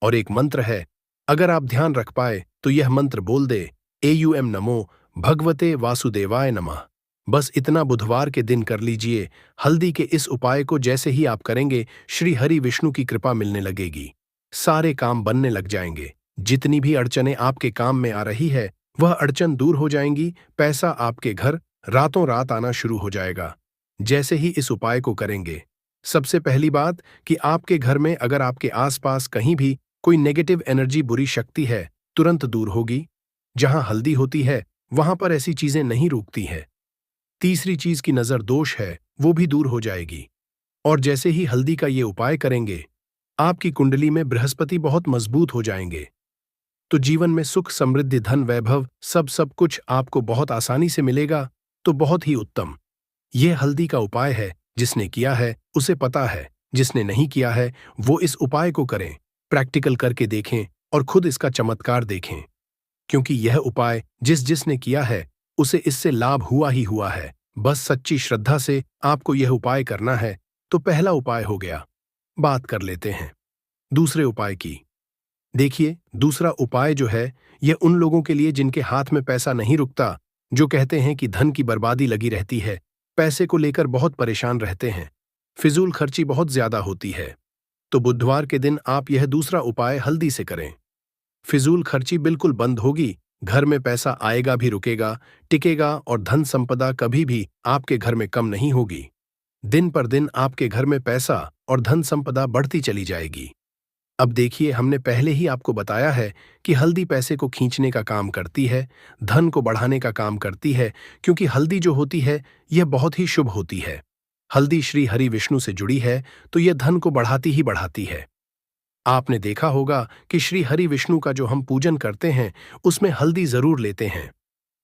और एक मंत्र है, अगर आप ध्यान रख पाए तो यह मंत्र बोल दे, एयूएम नमो भगवते वासुदेवाय नमः। बस इतना बुधवार के दिन कर लीजिए। हल्दी के इस उपाय को जैसे ही आप करेंगे, श्री हरि विष्णु की कृपा मिलने लगेगी। सारे काम बनने लग जाएंगे। जितनी भी अड़चनें आपके काम में आ रही है, वह अड़चन दूर हो जाएंगी। पैसा आपके घर रातों रात आना शुरू हो जाएगा जैसे ही इस उपाय को करेंगे। सबसे पहली बात कि आपके घर में अगर आपके आसपास कहीं भी कोई नेगेटिव एनर्जी, बुरी शक्ति है, तुरंत दूर होगी। जहां हल्दी होती है, वहां पर ऐसी चीजें नहीं रुकती है। तीसरी चीज की नजर दोष है, वो भी दूर हो जाएगी। और जैसे ही हल्दी का ये उपाय करेंगे, आपकी कुंडली में बृहस्पति बहुत मजबूत हो जाएंगे। तो जीवन में सुख, समृद्धि, धन, वैभव, सब कुछ आपको बहुत आसानी से मिलेगा। तो बहुत ही उत्तम। यह हल्दी का उपाय है। जिसने किया है उसे पता है, जिसने नहीं किया है वो इस उपाय को करें, प्रैक्टिकल करके देखें और खुद इसका चमत्कार देखें। क्योंकि यह उपाय जिसने किया है उसे इससे लाभ हुआ ही हुआ है। बस सच्ची श्रद्धा से आपको यह उपाय करना है। तो पहला उपाय हो गया। बात कर लेते हैं दूसरे उपाय की। देखिए, दूसरा उपाय जो है, यह उन लोगों के लिए जिनके हाथ में पैसा नहीं रुकता, जो कहते हैं कि धन की बर्बादी लगी रहती है, पैसे को लेकर बहुत परेशान रहते हैं, फिजूल खर्ची बहुत ज्यादा होती है। तो बुधवार के दिन आप यह दूसरा उपाय हल्दी से करें। फिजूल खर्ची बिल्कुल बंद होगी, घर में पैसा आएगा भी, रुकेगा, टिकेगा और धन संपदा कभी भी आपके घर में कम नहीं होगी। दिन पर दिन आपके घर में पैसा और धन संपदा बढ़ती चली जाएगी। अब देखिए, हमने पहले ही आपको बताया है कि हल्दी पैसे को खींचने का काम करती है, धन को बढ़ाने का काम करती है, क्योंकि हल्दी जो होती है यह बहुत ही शुभ होती है। हल्दी श्री हरि विष्णु से जुड़ी है, तो यह धन को बढ़ाती ही बढ़ाती है। आपने देखा होगा कि श्री हरि विष्णु का जो हम पूजन करते हैं, उसमें हल्दी जरूर लेते हैं,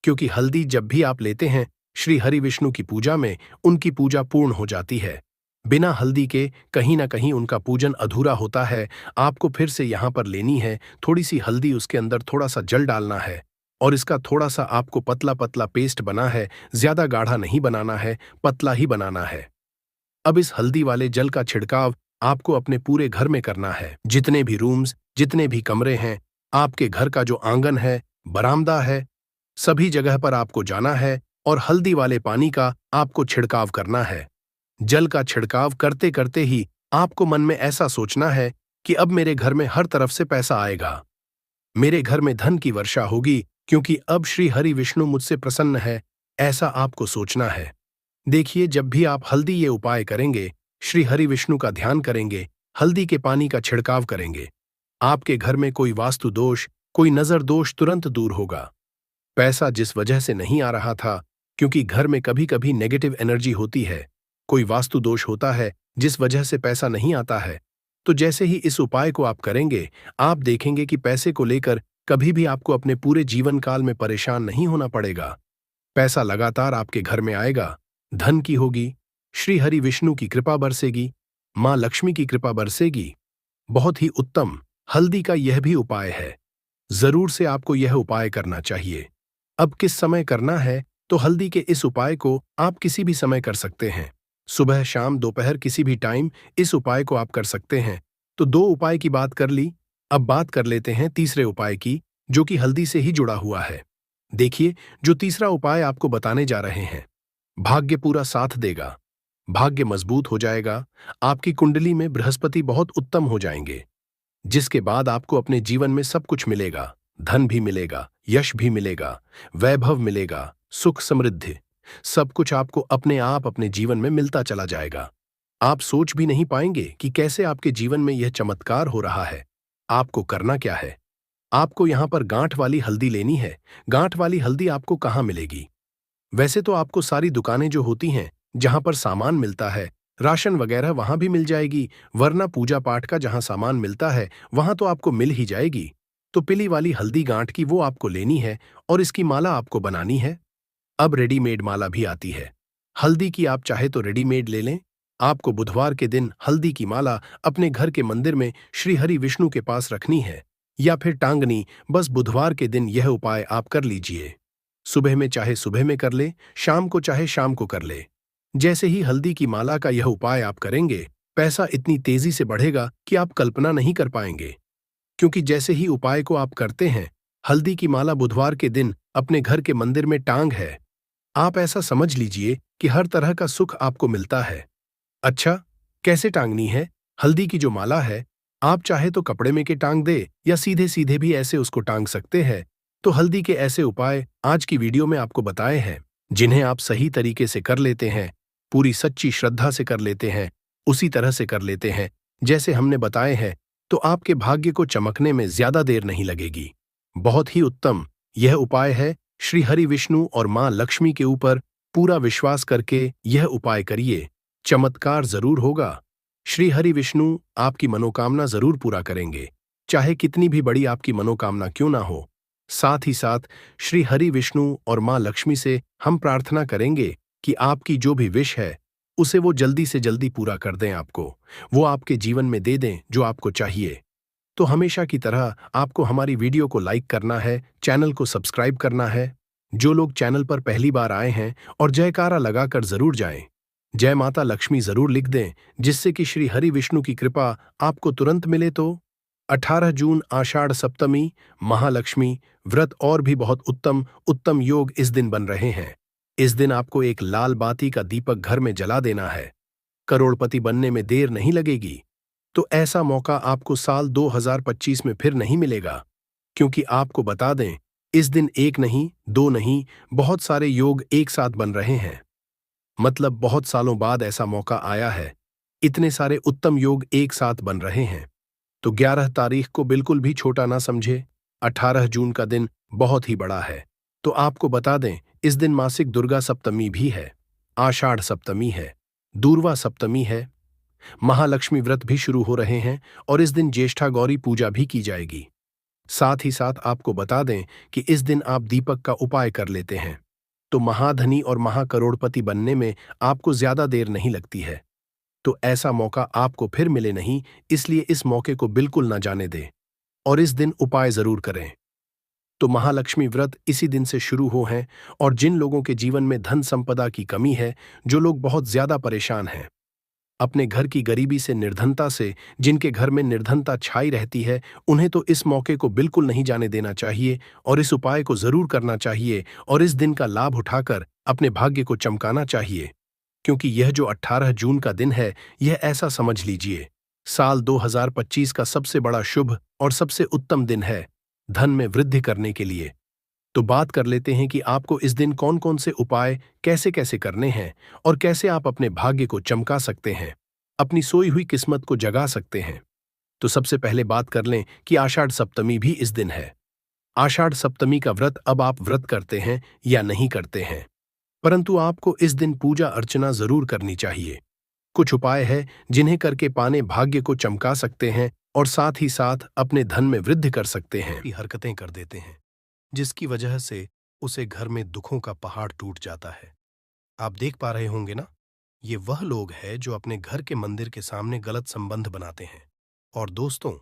क्योंकि हल्दी जब भी आप लेते हैं श्री हरि विष्णु की पूजा में, उनकी पूजा पूर्ण हो जाती है। बिना हल्दी के कहीं ना कहीं उनका पूजन अधूरा होता है। आपको फिर से यहाँ पर लेनी है थोड़ी सी हल्दी, उसके अंदर थोड़ा सा जल डालना है और इसका थोड़ा सा आपको पतला पतला पेस्ट बना है। ज्यादा गाढ़ा नहीं बनाना है, पतला ही बनाना है। अब इस हल्दी वाले जल का छिड़काव आपको अपने पूरे घर में करना है। जितने भी रूम्स, जितने भी कमरे हैं, आपके घर का जो आंगन है, बरामदा है, सभी जगह पर आपको जाना है और हल्दी वाले पानी का आपको छिड़काव करना है। जल का छिड़काव करते करते ही आपको मन में ऐसा सोचना है कि अब मेरे घर में हर तरफ से पैसा आएगा, मेरे घर में धन की वर्षा होगी, क्योंकि अब श्री हरि विष्णु मुझसे प्रसन्न है। ऐसा आपको सोचना है। देखिए, जब भी आप हल्दी ये उपाय करेंगे, श्री हरि विष्णु का ध्यान करेंगे, हल्दी के पानी का छिड़काव करेंगे, आपके घर में कोई वास्तु दोष, कोई नजर दोष तुरंत दूर होगा। पैसा जिस वजह से नहीं आ रहा था, क्योंकि घर में कभी कभी नेगेटिव एनर्जी होती है, कोई वास्तु दोष होता है जिस वजह से पैसा नहीं आता है, तो जैसे ही इस उपाय को आप करेंगे, आप देखेंगे कि पैसे को लेकर कभी भी आपको अपने पूरे जीवन काल में परेशान नहीं होना पड़ेगा। पैसा लगातार आपके घर में आएगा, धन की होगी, श्री हरि विष्णु की कृपा बरसेगी, मां लक्ष्मी की कृपा बरसेगी। बहुत ही उत्तम हल्दी का यह भी उपाय है। जरूर से आपको यह उपाय करना चाहिए। अब किस समय करना है, तो हल्दी के इस उपाय को आप किसी भी समय कर सकते हैं। सुबह, शाम, दोपहर, किसी भी टाइम इस उपाय को आप कर सकते हैं। तो दो उपाय की बात कर ली। अब बात कर लेते हैं तीसरे उपाय की, जो कि हल्दी से ही जुड़ा हुआ है। देखिए, जो तीसरा उपाय आपको बताने जा रहे हैं, भाग्य पूरा साथ देगा, भाग्य मजबूत हो जाएगा, आपकी कुंडली में बृहस्पति बहुत उत्तम हो जाएंगे, जिसके बाद आपको अपने जीवन में सब कुछ मिलेगा। धन भी मिलेगा, यश भी मिलेगा, वैभव मिलेगा, सुख, समृद्धि, सब कुछ आपको अपने आप अपने जीवन में मिलता चला जाएगा। आप सोच भी नहीं पाएंगे कि कैसे आपके जीवन में यह चमत्कार हो रहा है। आपको करना क्या है, आपको यहां पर गांठ वाली हल्दी लेनी है। गांठ वाली हल्दी आपको कहां मिलेगी? वैसे तो आपको सारी दुकानें जो होती हैं, जहां पर सामान मिलता है, राशन वगैरह, वहां भी मिल जाएगी, वरना पूजा पाठ का जहां सामान मिलता है वहां तो आपको मिल ही जाएगी। तो पीली वाली हल्दी गांठ की वो आपको लेनी है और इसकी माला आपको बनानी है। अब रेडीमेड माला भी आती है हल्दी की, आप चाहे तो रेडीमेड ले लें। आपको बुधवार के दिन हल्दी की माला अपने घर के मंदिर में श्री हरि विष्णु के पास रखनी है, या फिर टांगनी। बस बुधवार के दिन यह उपाय आप कर लीजिए। सुबह में चाहे सुबह में कर ले, शाम को चाहे शाम को कर ले। जैसे ही हल्दी की माला का यह उपाय आप करेंगे, पैसा इतनी तेजी से बढ़ेगा कि आप कल्पना नहीं कर पाएंगे। क्योंकि जैसे ही उपाय को आप करते हैं, हल्दी की माला बुधवार के दिन अपने घर के मंदिर में टांग है, आप ऐसा समझ लीजिए कि हर तरह का सुख आपको मिलता है। अच्छा, कैसे टांगनी है? हल्दी की जो माला है, आप चाहे तो कपड़े में के टांग दे या सीधे सीधे भी ऐसे उसको टांग सकते हैं। तो हल्दी के ऐसे उपाय आज की वीडियो में आपको बताए हैं, जिन्हें आप सही तरीके से कर लेते हैं, पूरी सच्ची श्रद्धा से कर लेते हैं, उसी तरह से कर लेते हैं जैसे हमने बताए हैं, तो आपके भाग्य को चमकने में ज्यादा देर नहीं लगेगी। बहुत ही उत्तम यह उपाय है। श्री हरि विष्णु और मां लक्ष्मी के ऊपर पूरा विश्वास करके यह उपाय करिए, चमत्कार जरूर होगा। श्री हरि विष्णु आपकी मनोकामना जरूर पूरा करेंगे, चाहे कितनी भी बड़ी आपकी मनोकामना क्यों ना हो। साथ ही साथ श्री हरि विष्णु और मां लक्ष्मी से हम प्रार्थना करेंगे कि आपकी जो भी विश है उसे वो जल्दी से जल्दी पूरा कर दें, आपको वो आपके जीवन में दे दें जो आपको चाहिए। तो हमेशा की तरह आपको हमारी वीडियो को लाइक करना है, चैनल को सब्सक्राइब करना है। जो लोग चैनल पर पहली बार आए हैं और जयकारा लगाकर जरूर जाएं। जय माता लक्ष्मी जरूर लिख दें, जिससे कि श्री हरि विष्णु की कृपा आपको तुरंत मिले। तो 18 जून आषाढ़ सप्तमी महालक्ष्मी व्रत और भी बहुत उत्तम उत्तम योग इस दिन बन रहे हैं। इस दिन आपको एक लाल बाती का दीपक घर में जला देना है। करोड़पति बनने में देर नहीं लगेगी। तो ऐसा मौका आपको साल 2025 में फिर नहीं मिलेगा, क्योंकि आपको बता दें, इस दिन एक नहीं, दो नहीं, बहुत सारे योग एक साथ बन रहे हैं। मतलब बहुत सालों बाद ऐसा मौका आया है, इतने सारे उत्तम योग एक साथ बन रहे हैं। तो 11 तारीख को बिल्कुल भी छोटा ना समझे। 18 जून का दिन बहुत ही बड़ा है। तो आपको बता दें, इस दिन मासिक दुर्गा सप्तमी भी है, आषाढ़ सप्तमी है, दूर्वा सप्तमी है, महालक्ष्मी व्रत भी शुरू हो रहे हैं और इस दिन ज्येष्ठा गौरी पूजा भी की जाएगी। साथ ही साथ आपको बता दें कि इस दिन आप दीपक का उपाय कर लेते हैं तो महाधनी और महाकरोड़पति बनने में आपको ज्यादा देर नहीं लगती है। तो ऐसा मौका आपको फिर मिले नहीं, इसलिए इस मौके को बिल्कुल ना जाने दें और इस दिन उपाय जरूर करें। तो महालक्ष्मी व्रत इसी दिन से शुरू हो हैं और जिन लोगों के जीवन में धन संपदा की कमी है, जो लोग बहुत ज्यादा परेशान हैं, अपने घर की गरीबी से निर्धनता से, जिनके घर में निर्धनता छाई रहती है, उन्हें तो इस मौके को बिल्कुल नहीं जाने देना चाहिए और इस उपाय को जरूर करना चाहिए और इस दिन का लाभ उठाकर अपने भाग्य को चमकाना चाहिए। क्योंकि यह जो 18 जून का दिन है, यह ऐसा समझ लीजिए साल 2025 का सबसे बड़ा शुभ और सबसे उत्तम दिन है धन में वृद्धि करने के लिए। तो बात कर लेते हैं कि आपको इस दिन कौन कौन से उपाय कैसे कैसे करने हैं और कैसे आप अपने भाग्य को चमका सकते हैं, अपनी सोई हुई किस्मत को जगा सकते हैं। तो सबसे पहले बात कर लें कि आषाढ़ सप्तमी भी इस दिन है। आषाढ़ सप्तमी का व्रत अब आप व्रत करते हैं या नहीं करते हैं, परंतु आपको इस दिन पूजा अर्चना जरूर करनी चाहिए। कुछ उपाय है जिन्हें करके पाने भाग्य को चमका सकते हैं और साथ ही साथ अपने धन में वृद्धि कर सकते हैं। ये हरकतें कर देते हैं जिसकी वजह से उसे घर में दुखों का पहाड़ टूट जाता है। आप देख पा रहे होंगे ना, ये वह लोग हैं जो अपने घर के मंदिर के सामने गलत संबंध बनाते हैं। और दोस्तों,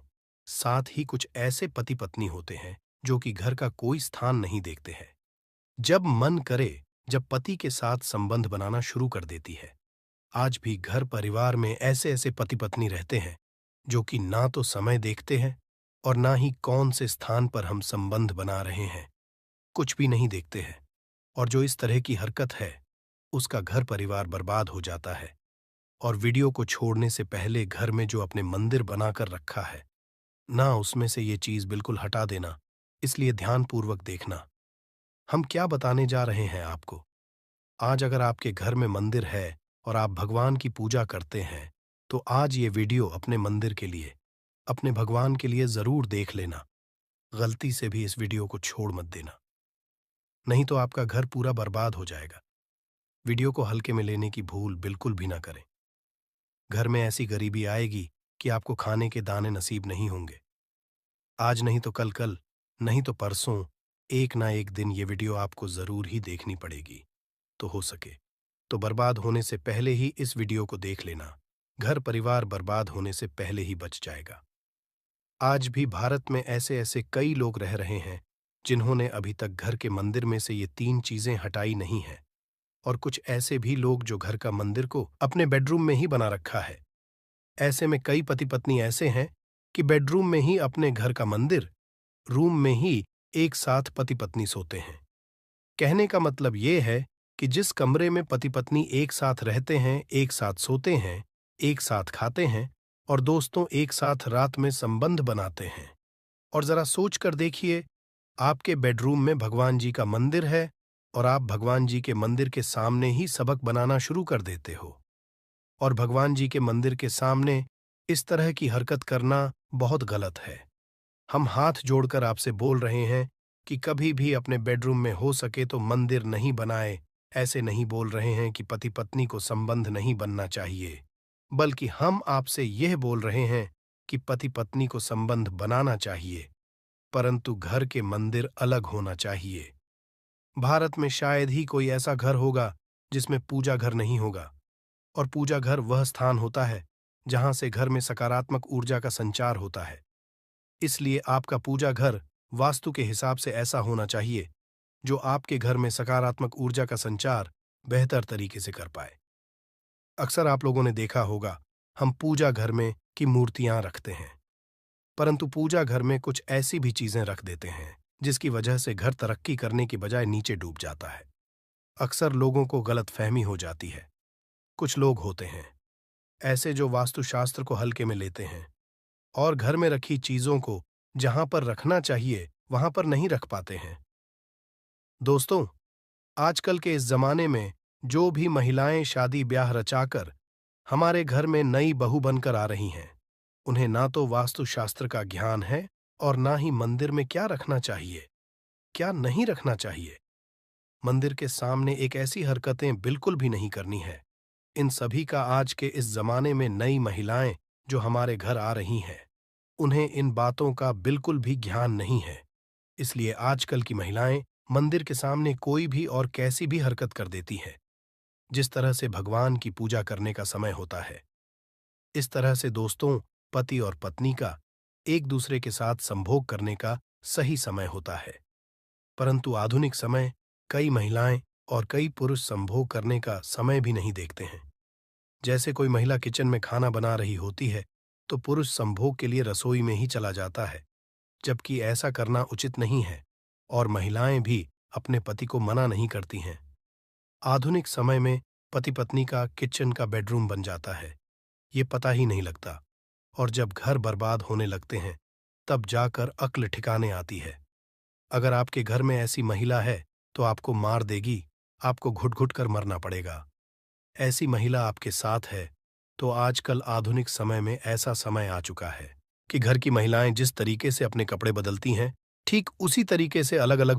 साथ ही कुछ ऐसे पति पत्नी होते हैं जो कि घर का कोई स्थान नहीं देखते हैं। जब मन करे, जब पति के साथ संबंध बनाना शुरू कर देती है। आज भी घर परिवार में ऐसे ऐसे पति पत्नी रहते हैं जो कि ना तो समय देखते हैं और ना ही कौन से स्थान पर हम संबंध बना रहे हैं, कुछ भी नहीं देखते हैं। और जो इस तरह की हरकत है, उसका घर परिवार बर्बाद हो जाता है। और वीडियो को छोड़ने से पहले घर में जो अपने मंदिर बनाकर रखा है ना, उसमें से ये चीज बिल्कुल हटा देना। इसलिए ध्यानपूर्वक देखना हम क्या बताने जा रहे हैं आपको। आज अगर आपके घर में मंदिर है और आप भगवान की पूजा करते हैं, तो आज ये वीडियो अपने मंदिर के लिए, अपने भगवान के लिए जरूर देख लेना। गलती से भी इस वीडियो को छोड़ मत देना, नहीं तो आपका घर पूरा बर्बाद हो जाएगा। वीडियो को हल्के में लेने की भूल बिल्कुल भी ना करें। घर में ऐसी गरीबी आएगी कि आपको खाने के दाने नसीब नहीं होंगे। आज नहीं तो कल, कल नहीं तो परसों, एक ना एक दिन ये वीडियो आपको जरूर ही देखनी पड़ेगी। तो हो सके तो बर्बाद होने से पहले ही इस वीडियो को देख लेना। घर परिवार बर्बाद होने से पहले ही बच जाएगा। आज भी भारत में ऐसे ऐसे कई लोग रह रहे हैं जिन्होंने अभी तक घर के मंदिर में से ये 3 चीजें हटाई नहीं है। और कुछ ऐसे भी लोग जो घर का मंदिर को अपने बेडरूम में ही बना रखा है। ऐसे में कई पति पत्नी ऐसे हैं कि बेडरूम में ही अपने घर का मंदिर, रूम में ही एक साथ पति पत्नी सोते हैं। कहने का मतलब ये है कि कि जिस कमरे में पति पत्नी एक साथ रहते हैं, एक साथ सोते हैं, एक साथ खाते हैं और दोस्तों एक साथ रात में संबंध बनाते हैं। और जरा सोच कर देखिए, आपके बेडरूम में भगवान जी का मंदिर है और आप भगवान जी के मंदिर के सामने ही सबक बनाना शुरू कर देते हो। और भगवान जी के मंदिर के सामने इस तरह की हरकत करना बहुत गलत है। हम हाथ जोड़कर आपसे बोल रहे हैं कि कभी भी अपने बेडरूम में हो सके तो मंदिर नहीं बनाए। ऐसे नहीं बोल रहे हैं कि पति पत्नी को संबंध नहीं बनना चाहिए, बल्कि हम आपसे यह बोल रहे हैं कि पति पत्नी को संबंध बनाना चाहिए, परंतु घर के मंदिर अलग होना चाहिए। भारत में शायद ही कोई ऐसा घर होगा जिसमें पूजा घर नहीं होगा, और पूजा घर वह स्थान होता है जहां से घर में सकारात्मक ऊर्जा का संचार होता है। इसलिए आपका पूजा घर वास्तु के हिसाब से ऐसा होना चाहिए जो आपके घर में सकारात्मक ऊर्जा का संचार बेहतर तरीके से कर पाए। अक्सर आप लोगों ने देखा होगा, हम पूजा घर में की मूर्तियां रखते हैं, परंतु पूजा घर में कुछ ऐसी भी चीजें रख देते हैं जिसकी वजह से घर तरक्की करने की बजाय नीचे डूब जाता है। अक्सर लोगों को गलतफहमी हो जाती है। कुछ लोग होते हैं ऐसे जो वास्तुशास्त्र को हल्के में लेते हैं और घर में रखी चीजों को जहां पर रखना चाहिए वहां पर नहीं रख पाते हैं। दोस्तों, आजकल के इस जमाने में जो भी महिलाएं शादी ब्याह रचाकर हमारे घर में नई बहू बनकर आ रही हैं, उन्हें ना तो वास्तुशास्त्र का ज्ञान है और ना ही मंदिर में क्या रखना चाहिए, क्या नहीं रखना चाहिए। मंदिर के सामने एक ऐसी हरकतें बिल्कुल भी नहीं करनी है। इन सभी का आज के इस जमाने में नई महिलाएं जो हमारे घर आ रही हैं, उन्हें इन बातों का बिल्कुल भी ज्ञान नहीं है। इसलिए आजकल की महिलाएं मंदिर के सामने कोई भी और कैसी भी हरकत कर देती हैं। जिस तरह से भगवान की पूजा करने का समय होता है, इस तरह से दोस्तों, पति और पत्नी का एक दूसरे के साथ संभोग करने का सही समय होता है। परंतु आधुनिक समय कई महिलाएं और कई पुरुष संभोग करने का समय भी नहीं देखते हैं। जैसे कोई महिला किचन में खाना बना रही होती है तो पुरुष संभोग के लिए रसोई में ही चला जाता है, जबकि ऐसा करना उचित नहीं है और महिलाएं भी अपने पति को मना नहीं करती हैं। आधुनिक समय में पति पत्नी का किचन का बेडरूम बन जाता है, ये पता ही नहीं लगता, और जब घर बर्बाद होने लगते हैं तब जाकर अक्ल ठिकाने आती है। अगर आपके घर में ऐसी महिला है तो आपको मार देगी, आपको घुट घुट कर मरना पड़ेगा। ऐसी महिला आपके साथ है तो आजकल आधुनिक समय में ऐसा समय आ चुका है कि घर की महिलाएं जिस तरीके से अपने कपड़े बदलती हैं, ठीक उसी तरीके से अलग अलग